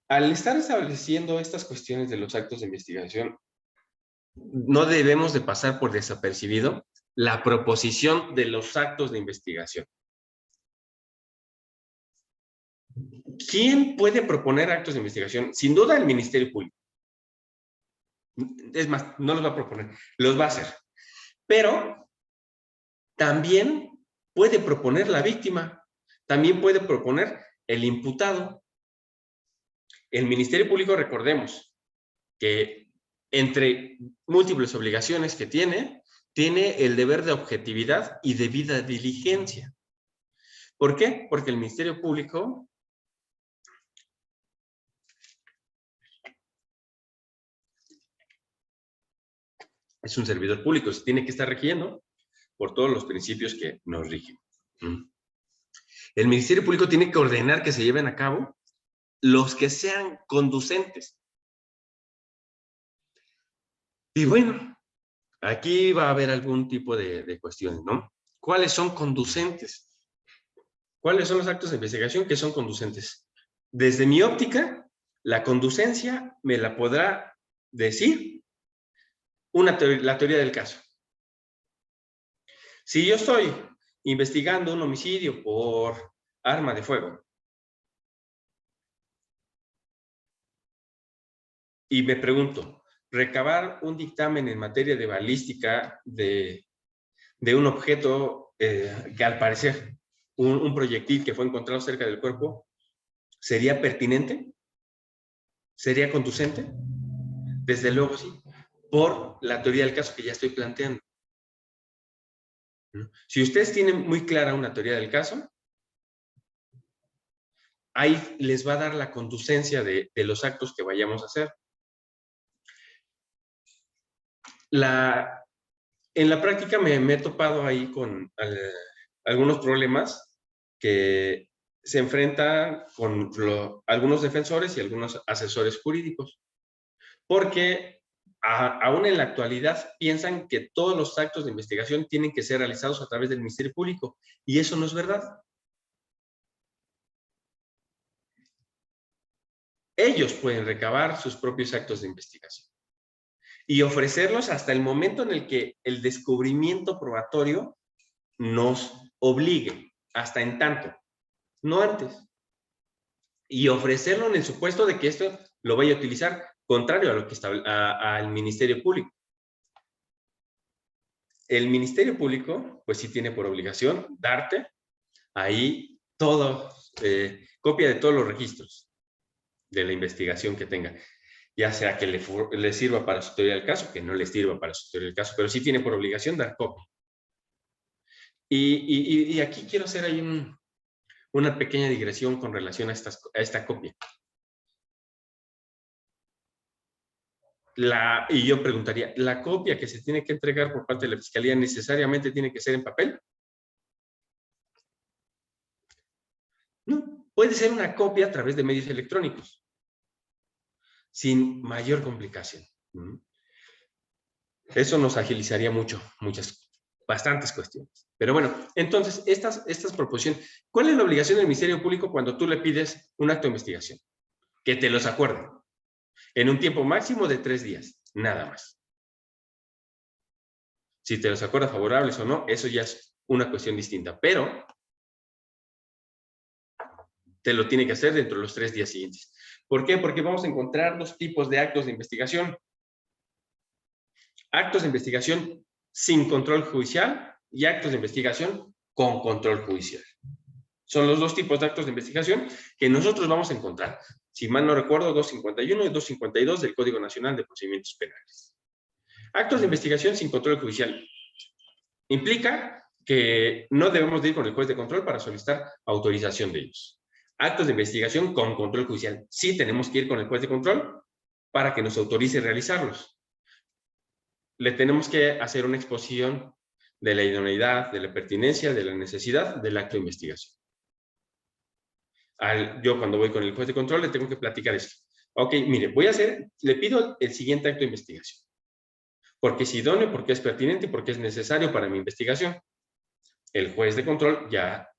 Al estar estableciendo estas cuestiones de los actos de investigación, no debemos de pasar por desapercibido la proposición de los actos de investigación. ¿Quién puede proponer actos de investigación? Sin duda el Ministerio Público. Es más, no los va a proponer, los va a hacer. Pero también puede proponer la víctima, también puede proponer el imputado. El Ministerio Público, recordemos que entre múltiples obligaciones que tiene el deber de objetividad y debida diligencia. ¿Por qué? Porque el Ministerio Público Es un servidor público, se tiene que estar rigiendo por todos los principios que nos rigen. El Ministerio Público tiene que ordenar que se lleven a cabo los que sean conducentes. Y bueno, aquí va a haber algún tipo de cuestiones, ¿no? ¿Cuáles son conducentes? ¿Cuáles son los actos de investigación que son conducentes? Desde mi óptica, la conducencia me la podrá decir la teoría del caso. Si yo estoy investigando un homicidio por arma de fuego y me pregunto, recabar un dictamen en materia de balística de un objeto que al parecer un proyectil que fue encontrado cerca del cuerpo, ¿sería pertinente? ¿Sería conducente? Desde luego sí, por la teoría del caso que ya estoy planteando. Si ustedes tienen muy clara una teoría del caso, ahí les va a dar la conducencia de los actos que vayamos a hacer. En la práctica me he topado ahí con algunos problemas que se enfrentan con algunos defensores y algunos asesores jurídicos, porque aún en la actualidad piensan que todos los actos de investigación tienen que ser realizados a través del Ministerio Público, y eso no es verdad. Ellos pueden recabar sus propios actos de investigación y ofrecerlos hasta el momento en el que el descubrimiento probatorio nos obligue, hasta en tanto, no antes. Y ofrecerlo en el supuesto de que esto lo vaya a utilizar contrario a lo que está al Ministerio Público. El Ministerio Público, pues sí tiene por obligación darte ahí copia de todos los registros de la investigación que tenga, ya sea que le sirva para su teoría del caso, que no le sirva para su teoría del caso, pero sí tiene por obligación dar copia. Y aquí quiero hacer ahí una pequeña digresión con relación a esta copia. Y yo preguntaría, ¿la copia que se tiene que entregar por parte de la Fiscalía necesariamente tiene que ser en papel? No, puede ser una copia a través de medios electrónicos, sin mayor complicación. Eso nos agilizaría bastantes cuestiones. Pero bueno, entonces, estas proposiciones, ¿cuál es la obligación del Ministerio Público cuando tú le pides un acto de investigación? Que te los acuerden en un tiempo máximo de 3 días, nada más. Si te los acuerda favorables o no, eso ya es una cuestión distinta, pero te lo tiene que hacer dentro de los 3 días siguientes. ¿Por qué? Porque vamos a encontrar 2 tipos de actos de investigación. Actos de investigación sin control judicial y actos de investigación con control judicial. Son los 2 tipos de actos de investigación que nosotros vamos a encontrar. Si mal no recuerdo, 251 y 252 del Código Nacional de Procedimientos Penales. Actos de investigación sin control judicial. Implica que no debemos de ir con el juez de control para solicitar autorización de ellos. Actos de investigación con control judicial. Sí tenemos que ir con el juez de control para que nos autorice realizarlos. Le tenemos que hacer una exposición de la idoneidad, de la pertinencia, de la necesidad del acto de investigación. Yo cuando voy con el juez de control le tengo que platicar esto. Ok, mire, le pido el siguiente acto de investigación. Porque es idóneo, porque es pertinente, porque es necesario para mi investigación. El juez de control ya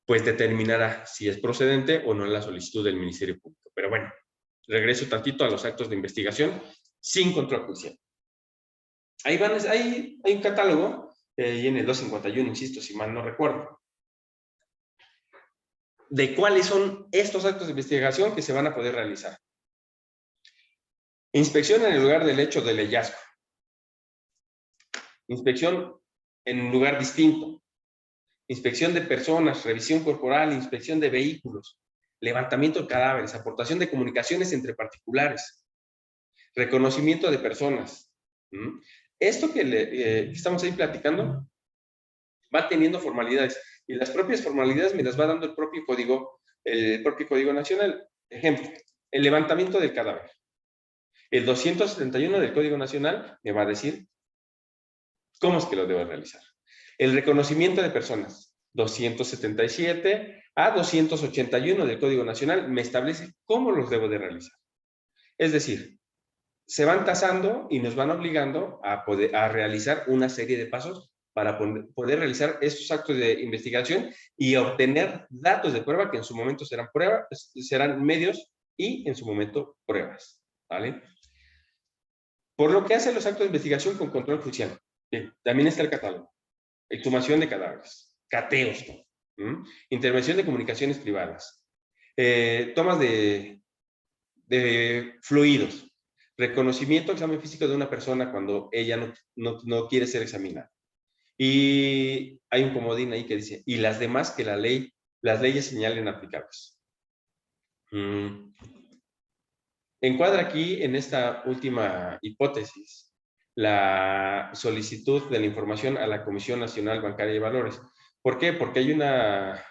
pues determinará si es procedente o no la solicitud del Ministerio Público. Pero bueno, regreso tantito a los actos de investigación sin control judicial. Ahí hay un catálogo, y en el 251, insisto, si mal no recuerdo, de cuáles son estos actos de investigación que se van a poder realizar. Inspección en el lugar del hecho del hallazgo. Inspección en un lugar distinto. Inspección de personas, revisión corporal, inspección de vehículos, levantamiento de cadáveres, aportación de comunicaciones entre particulares, reconocimiento de personas. Esto que estamos ahí platicando va teniendo formalidades, y las propias formalidades me las va dando el propio Código Nacional. Ejemplo, el levantamiento del cadáver. El 271 del Código Nacional me va a decir cómo es que lo debo realizar. El reconocimiento de personas, 277 a 281 del Código Nacional, me establece cómo los debo de realizar. Es decir, se van tasando y nos van obligando a realizar una serie de pasos para poder realizar estos actos de investigación y obtener datos de prueba que en su momento serán pruebas, serán medios y en su momento pruebas, ¿vale? Por lo que hace los actos de investigación con control judicial. Bien, también está el catálogo, exhumación de cadáveres, cateos, intervención de comunicaciones privadas, tomas de fluidos, reconocimiento, examen físico de una persona cuando ella no quiere ser examinada. Y hay un comodín ahí que dice, y las demás que las leyes señalen aplicables. Encuadra aquí, en esta última hipótesis, la solicitud de la información a la Comisión Nacional Bancaria de Valores. ¿Por qué? Porque hay una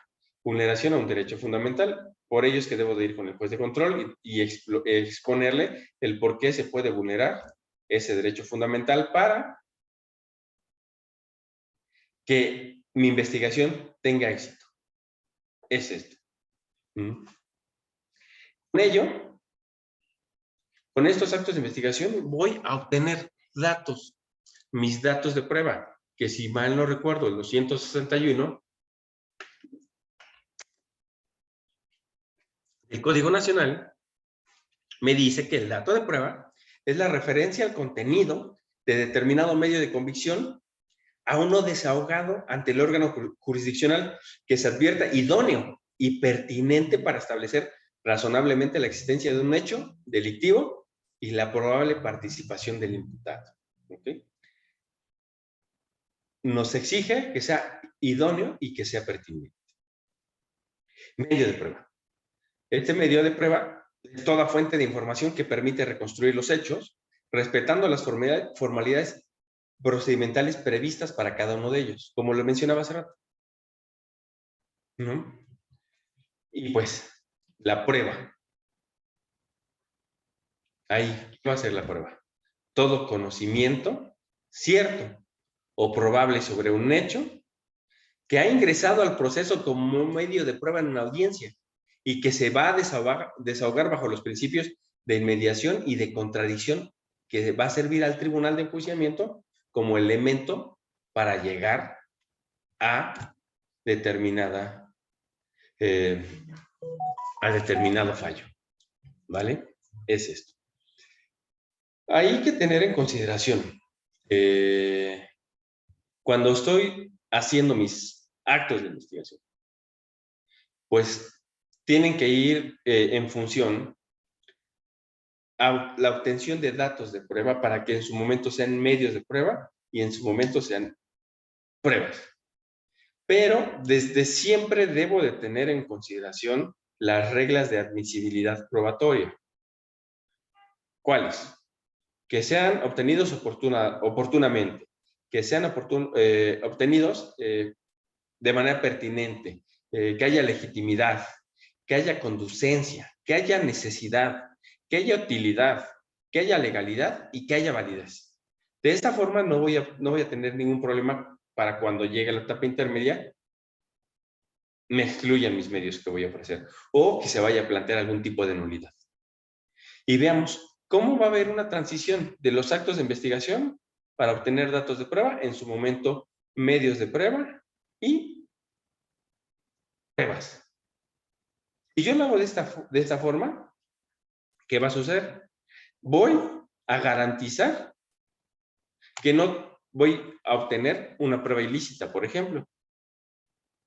vulneración a un derecho fundamental. Por ello es que debo de ir con el juez de control y exponerle el por qué se puede vulnerar ese derecho fundamental para que mi investigación tenga éxito. Es esto. Con ello, con estos actos de investigación voy a obtener datos, mis datos de prueba, que si mal no recuerdo, el 261 el Código Nacional me dice que el dato de prueba es la referencia al contenido de determinado medio de convicción aún no desahogado ante el órgano jurisdiccional que se advierta idóneo y pertinente para establecer razonablemente la existencia de un hecho delictivo y la probable participación del imputado. ¿Okay? Nos exige que sea idóneo y que sea pertinente. Medio de prueba. Este medio de prueba es toda fuente de información que permite reconstruir los hechos, respetando las formalidades procedimentales previstas para cada uno de ellos, como lo mencionaba hace rato. ¿No? Y pues, la prueba. Ahí, ¿qué va a ser la prueba? Todo conocimiento cierto o probable sobre un hecho que ha ingresado al proceso como un medio de prueba en una audiencia y que se va a desahogar bajo los principios de inmediación y de contradicción que va a servir al tribunal de enjuiciamiento como elemento para llegar a determinado fallo. ¿Vale? Es esto. Hay que tener en consideración, cuando estoy haciendo mis actos de investigación, pues tienen que ir en función a la obtención de datos de prueba para que en su momento sean medios de prueba y en su momento sean pruebas. Pero desde siempre debo de tener en consideración las reglas de admisibilidad probatoria. ¿Cuáles? Que sean obtenidos oportunamente, que sean obtenidos de manera pertinente, que haya legitimidad, que haya conducencia, que haya necesidad, que haya utilidad, que haya legalidad y que haya validez. De esta forma no voy a tener ningún problema para cuando llegue a la etapa intermedia me excluyan mis medios que voy a ofrecer o que se vaya a plantear algún tipo de nulidad. Y veamos cómo va a haber una transición de los actos de investigación para obtener datos de prueba, en su momento medios de prueba y pruebas. Si yo lo hago de esta forma, ¿qué va a suceder? Voy a garantizar que no voy a obtener una prueba ilícita, por ejemplo,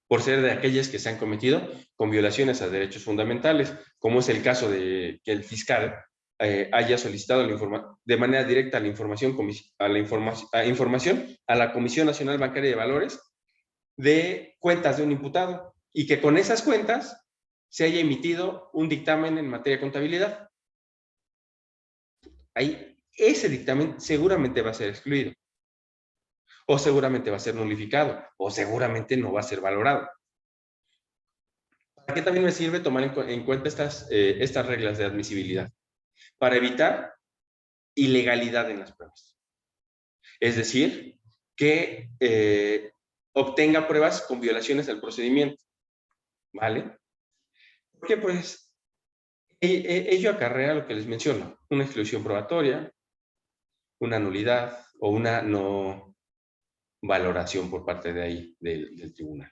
por ser de aquellas que se han cometido con violaciones a derechos fundamentales, como es el caso de que el fiscal haya solicitado de manera directa la información a la Comisión Nacional Bancaria de Valores de cuentas de un imputado y que con esas cuentas se haya emitido un dictamen en materia de contabilidad. Ahí, ese dictamen seguramente va a ser excluido, o seguramente va a ser nulificado, o seguramente no va a ser valorado. ¿Para qué también me sirve tomar en cuenta estas reglas de admisibilidad? Para evitar ilegalidad en las pruebas. Es decir, que obtenga pruebas con violaciones al procedimiento, ¿vale? Porque pues ello acarrea lo que les menciono, una exclusión probatoria, una nulidad o una no valoración por parte de ahí del tribunal.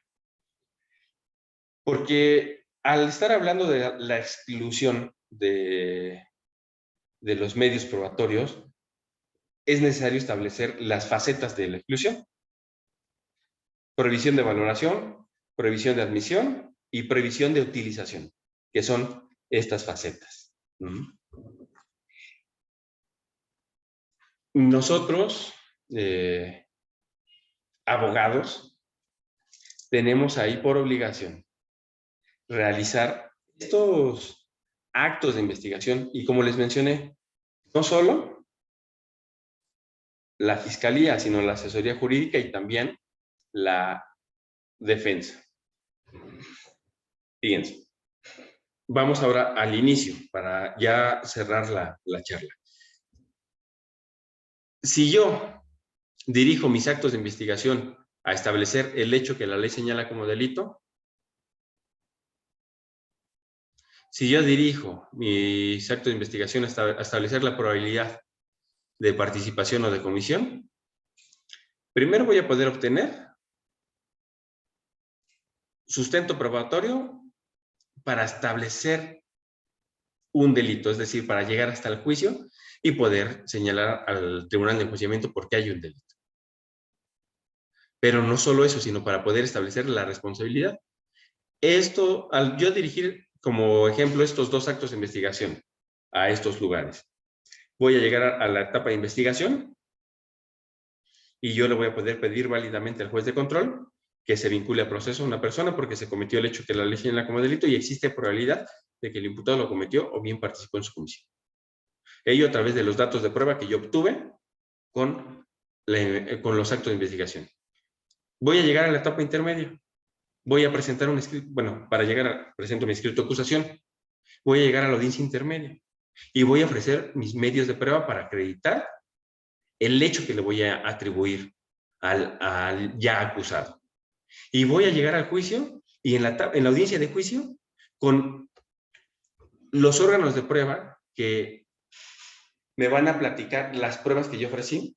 Porque al estar hablando de la exclusión de los medios probatorios, es necesario establecer las facetas de la exclusión. Prohibición de valoración, prohibición de admisión y prohibición de utilización, que son estas facetas. Nosotros, abogados, tenemos ahí por obligación realizar estos actos de investigación y, como les mencioné, no solo la fiscalía, sino la asesoría jurídica y también la defensa. Fíjense. Vamos ahora al inicio para ya cerrar la charla. Si yo dirijo mis actos de investigación a establecer el hecho que la ley señala como delito, si yo dirijo mis actos de investigación a establecer la probabilidad de participación o de comisión, primero voy a poder obtener sustento probatorio para establecer un delito, es decir, para llegar hasta el juicio y poder señalar al tribunal de enjuiciamiento por qué hay un delito. Pero no solo eso, sino para poder establecer la responsabilidad. Esto, al yo dirigir como ejemplo estos dos actos de investigación a estos lugares, voy a llegar a la etapa de investigación y yo le voy a poder pedir válidamente al juez de control que se vincule a proceso a una persona porque se cometió el hecho que la ley señala como delito y existe probabilidad de que el imputado lo cometió o bien participó en su comisión. Ello a través de los datos de prueba que yo obtuve con los actos de investigación. Voy a llegar a la etapa intermedia. Voy a presentar un escrito, bueno, para llegar presento mi escrito de acusación. Voy a llegar a la audiencia intermedia y voy a ofrecer mis medios de prueba para acreditar el hecho que le voy a atribuir al ya acusado. Y voy a llegar al juicio y en la audiencia de juicio con los órganos de prueba que me van a platicar las pruebas que yo ofrecí,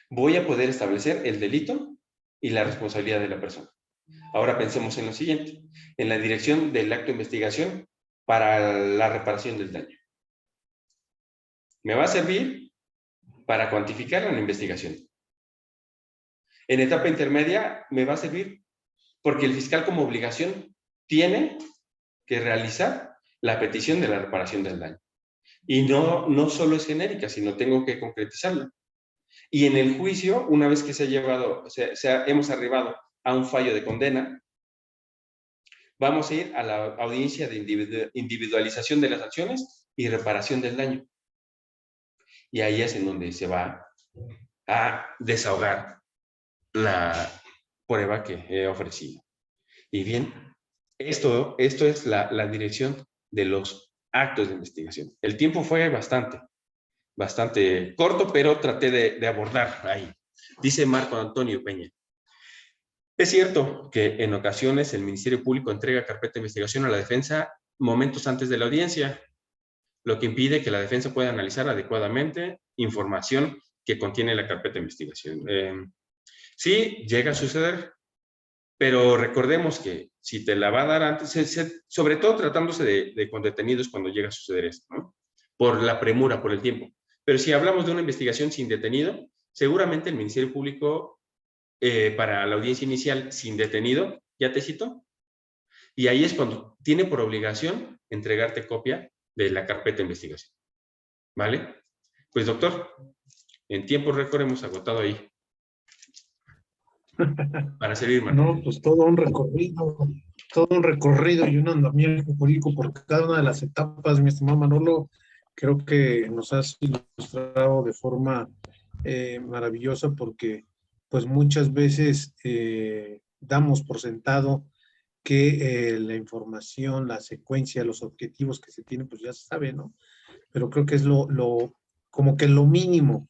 voy a poder establecer el delito y la responsabilidad de la persona. Ahora pensemos en lo siguiente, en la dirección del acto de investigación para la reparación del daño. Me va a servir para cuantificar la investigación. En etapa intermedia me va a servir porque el fiscal como obligación tiene que realizar la petición de la reparación del daño. Y no solo es genérica, sino tengo que concretizarla. Y en el juicio, una vez que se ha llevado, hemos arribado a un fallo de condena, vamos a ir a la audiencia de individualización de las acciones y reparación del daño. Y ahí es en donde se va a desahogar la prueba que he ofrecido. Y bien, esto es la dirección de los actos de investigación. El tiempo fue bastante corto, pero traté de abordar ahí. Dice Marco Antonio Peña. Es cierto que en ocasiones el Ministerio Público entrega carpeta de investigación a la defensa momentos antes de la audiencia, lo que impide que la defensa pueda analizar adecuadamente información que contiene la carpeta de investigación. Sí, llega a suceder, pero recordemos que si te la va a dar antes, sobre todo tratándose de con detenidos cuando llega a suceder esto, ¿no? Por la premura, por el tiempo. Pero si hablamos de una investigación sin detenido, seguramente el Ministerio Público para la audiencia inicial sin detenido, ya te citó. Y ahí es cuando tiene por obligación entregarte copia de la carpeta de investigación. ¿Vale? Pues doctor, en tiempo récord hemos agotado ahí. Para servirme. No, pues todo un recorrido y un andamiaje jurídico por cada una de las etapas, mi estimado Manolo. Creo que nos has ilustrado de forma maravillosa porque pues muchas veces damos por sentado que la información, la secuencia, los objetivos que se tienen, pues ya se sabe, ¿no? Pero creo que es lo como que lo mínimo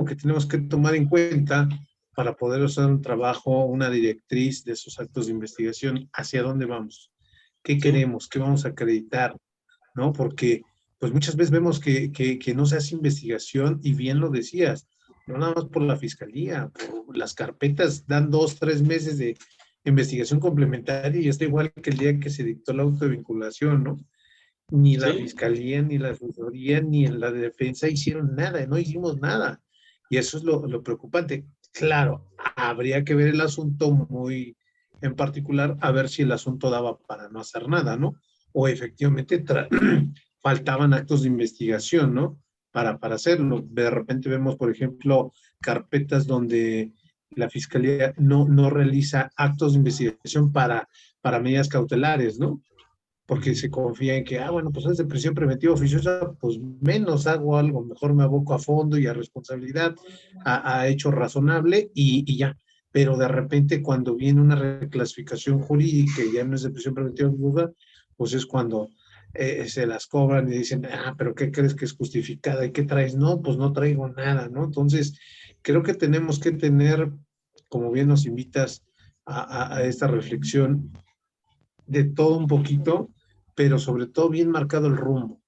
que tenemos que tomar en cuenta para poder hacer un trabajo, una directriz de esos actos de investigación, hacia dónde vamos, qué queremos, qué vamos a acreditar, ¿no? Porque pues muchas veces vemos que no se hace investigación, y bien lo decías, no nada más por la fiscalía, por las carpetas dan 2, 3 meses de investigación complementaria, y está igual que el día que se dictó la auto de vinculación, ¿no? Ni la Sí, fiscalía, ni la asesoría, ni en la defensa hicieron nada, no hicimos nada. Y eso es lo preocupante. Claro, habría que ver el asunto muy en particular, a ver si el asunto daba para no hacer nada, ¿no? O efectivamente faltaban actos de investigación, ¿no? Para hacerlo. De repente vemos, por ejemplo, carpetas donde la fiscalía no realiza actos de investigación para medidas cautelares, ¿no? Porque se confía en que, bueno, pues es de prisión preventiva oficiosa, pues menos hago algo, mejor me aboco a fondo y a responsabilidad, a hecho razonable y ya. Pero de repente cuando viene una reclasificación jurídica y ya no es de prisión preventiva oficiosa, pues es cuando se las cobran y dicen, pero ¿qué crees que es justificada? ¿Y qué traes? No, pues no traigo nada, ¿no? Entonces, creo que tenemos que tener, como bien nos invitas a esta reflexión, de todo un poquito, pero sobre todo bien marcado el rumbo,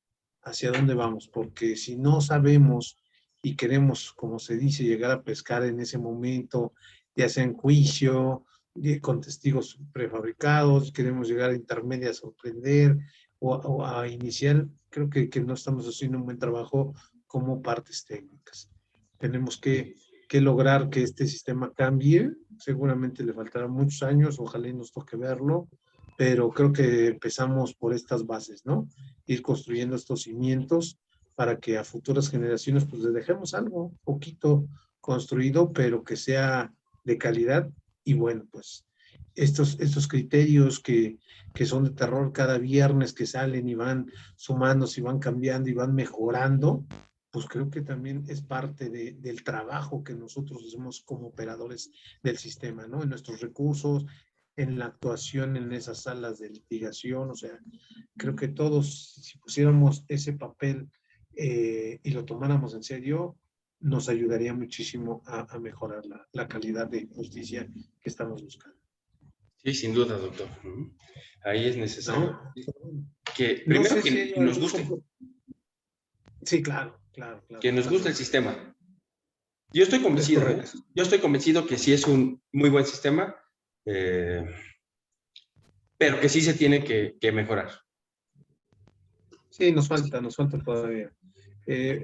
hacia dónde vamos, porque si no sabemos y queremos, como se dice, llegar a pescar en ese momento, ya sea en juicio, con testigos prefabricados, queremos llegar a intermedia a sorprender o a inicial, creo que no estamos haciendo un buen trabajo como partes técnicas. Tenemos que lograr que este sistema cambie, seguramente le faltarán muchos años, ojalá y nos toque verlo, pero creo que empezamos por estas bases, ¿no? Ir construyendo estos cimientos para que a futuras generaciones pues les dejemos algo poquito construido, pero que sea de calidad. Y bueno, pues estos criterios que son de terror cada viernes, que salen y van sumándose y van cambiando y van mejorando, pues creo que también es parte del trabajo que nosotros hacemos como operadores del sistema, ¿no? En nuestros recursos, en la actuación en esas salas de litigación, o sea, creo que todos, si pusiéramos ese papel y lo tomáramos en serio, nos ayudaría muchísimo a mejorar la calidad de justicia que estamos buscando. sí, sin duda, doctor. Ahí es necesario ¿No? que, No primero, sé si hay que nos algún... guste, Sí, claro, que nos guste el totalmente. sistema. Yo estoy Es convencido, ¿eh? correcto. Yo estoy convencido que sí es un muy buen sistema, pero que sí se tiene que mejorar. Sí, nos falta todavía.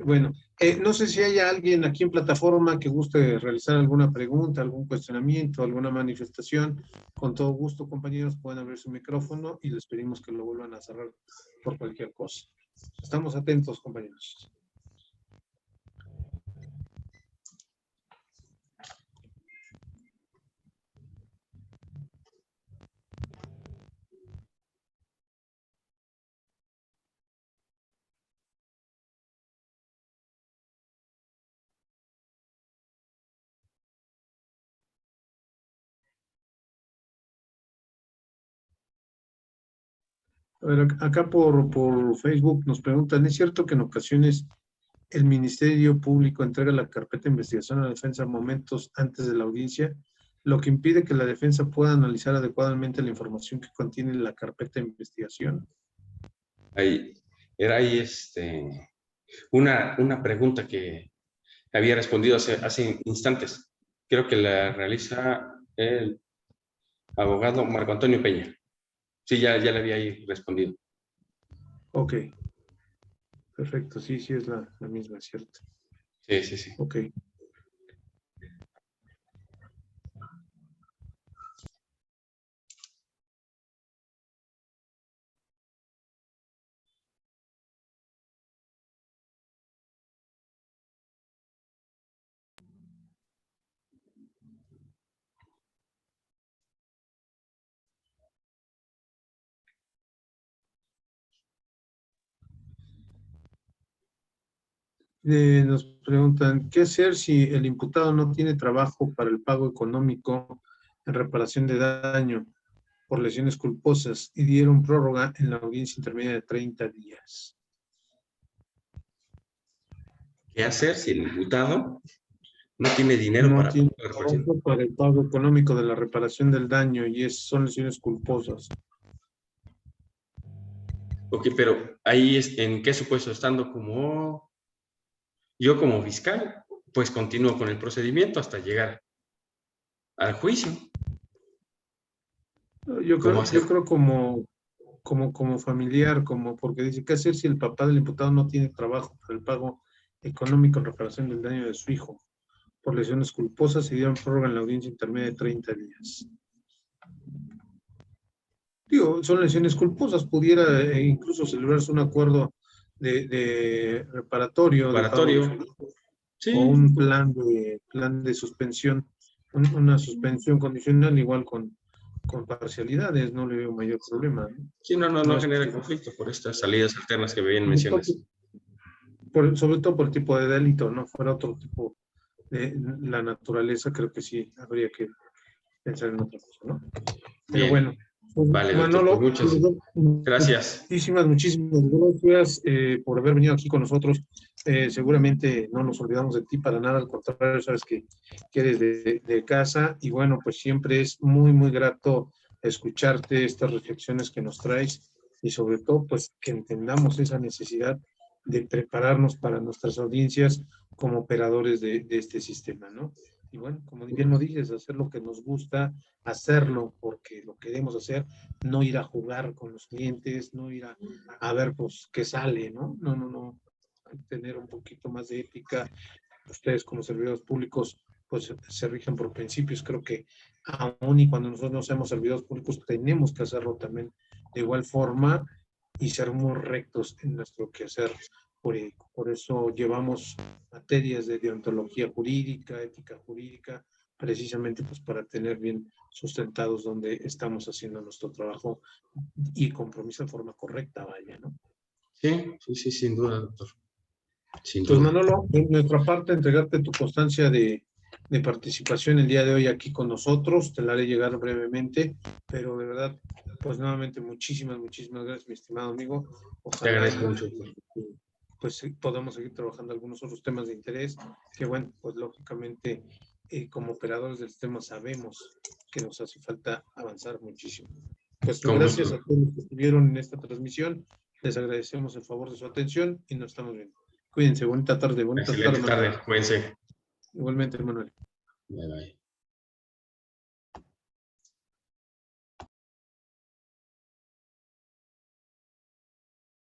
Bueno, no sé si hay alguien aquí en plataforma que guste realizar alguna pregunta, algún cuestionamiento, alguna manifestación. Con todo gusto, compañeros, pueden abrir su micrófono y les pedimos que lo vuelvan a cerrar por cualquier cosa. Estamos atentos, compañeros. A ver, acá por Facebook nos preguntan, ¿es cierto que en ocasiones el Ministerio Público entrega la carpeta de investigación a la defensa momentos antes de la audiencia, lo que impide que la defensa pueda analizar adecuadamente la información que contiene la carpeta de investigación? Ahí, era ahí una pregunta que había respondido hace instantes. Creo que la realiza el abogado Marco Antonio Peña. Sí, ya le había ahí respondido. Ok, perfecto, sí, es la misma, ¿cierto? Sí, sí, sí. Ok. Nos preguntan, ¿qué hacer si el imputado no tiene trabajo para el pago económico en reparación de daño por lesiones culposas y dieron prórroga en la audiencia intermedia de 30 días? ¿Qué hacer si el imputado no tiene dinero No para tiene pagar la reparación? trabajo para el pago económico de la reparación del daño y son lesiones culposas. Ok, pero ahí ¿en qué supuesto? Estando yo como fiscal, pues continúo con el procedimiento hasta llegar al juicio. Yo ¿Cómo hacer? creo como familiar, porque dice, ¿qué hacer si el papá del imputado no tiene trabajo para el pago económico en reparación del daño de su hijo? Por lesiones culposas se dieron prórroga en la audiencia intermedia de 30 días. Digo, son lesiones culposas, pudiera incluso celebrarse un acuerdo de reparatorio, de pago de su Preparatorio. hijo, o Sí, un plan de suspensión, una suspensión condicional igual con parcialidades, no le veo mayor problema, ¿no? sí, no No es genera que, conflicto por estas salidas alternas que bien mencionas. sobre todo por el tipo de delito, ¿no? Fuera otro tipo de la naturaleza, creo que sí habría que pensar en otra cosa, ¿no? Pero bueno, Bien, pues, vale, doctor, pues Manolo, muchas gracias. muchísimas gracias por haber venido aquí con nosotros. Seguramente no nos olvidamos de ti para nada, al contrario, sabes que eres de casa y bueno, pues siempre es muy, muy grato escucharte estas reflexiones que nos traes y sobre todo, pues que entendamos esa necesidad de prepararnos para nuestras audiencias como operadores de este sistema, ¿no? Y bueno, como bien lo dices, hacer lo que nos gusta, hacerlo porque lo queremos hacer, no ir a jugar con los clientes, no ir a ver pues qué sale, ¿no? No. Hay que tener un poquito más de ética. Ustedes como servidores públicos pues se rigen por principios. Creo que aún y cuando nosotros no seamos servidores públicos tenemos que hacerlo también de igual forma y ser muy rectos en nuestro quehacer jurídico. Por eso llevamos materias de deontología jurídica, ética jurídica, precisamente pues para tener bien sustentados donde estamos haciendo nuestro trabajo y compromiso de forma correcta, vaya, ¿no? Sí, sin duda, doctor. Sin Pues duda. Manolo, en nuestra parte, entregarte tu constancia de participación el día de hoy aquí con nosotros, te la haré llegar brevemente, pero de verdad, pues nuevamente muchísimas gracias, mi estimado amigo. Te Ojalá agradezco mucho, doctor. pues podamos seguir trabajando algunos otros temas de interés, que bueno, pues lógicamente como operadores del sistema sabemos que nos hace falta avanzar muchísimo. Pues Con gracias a gusto. todos los que estuvieron en esta transmisión, les agradecemos el favor de su atención y nos estamos viendo. Cuídense, bonita tarde, Excelente Manuel. tarde. Cuídense. Igualmente, Manuel. Bye, bye.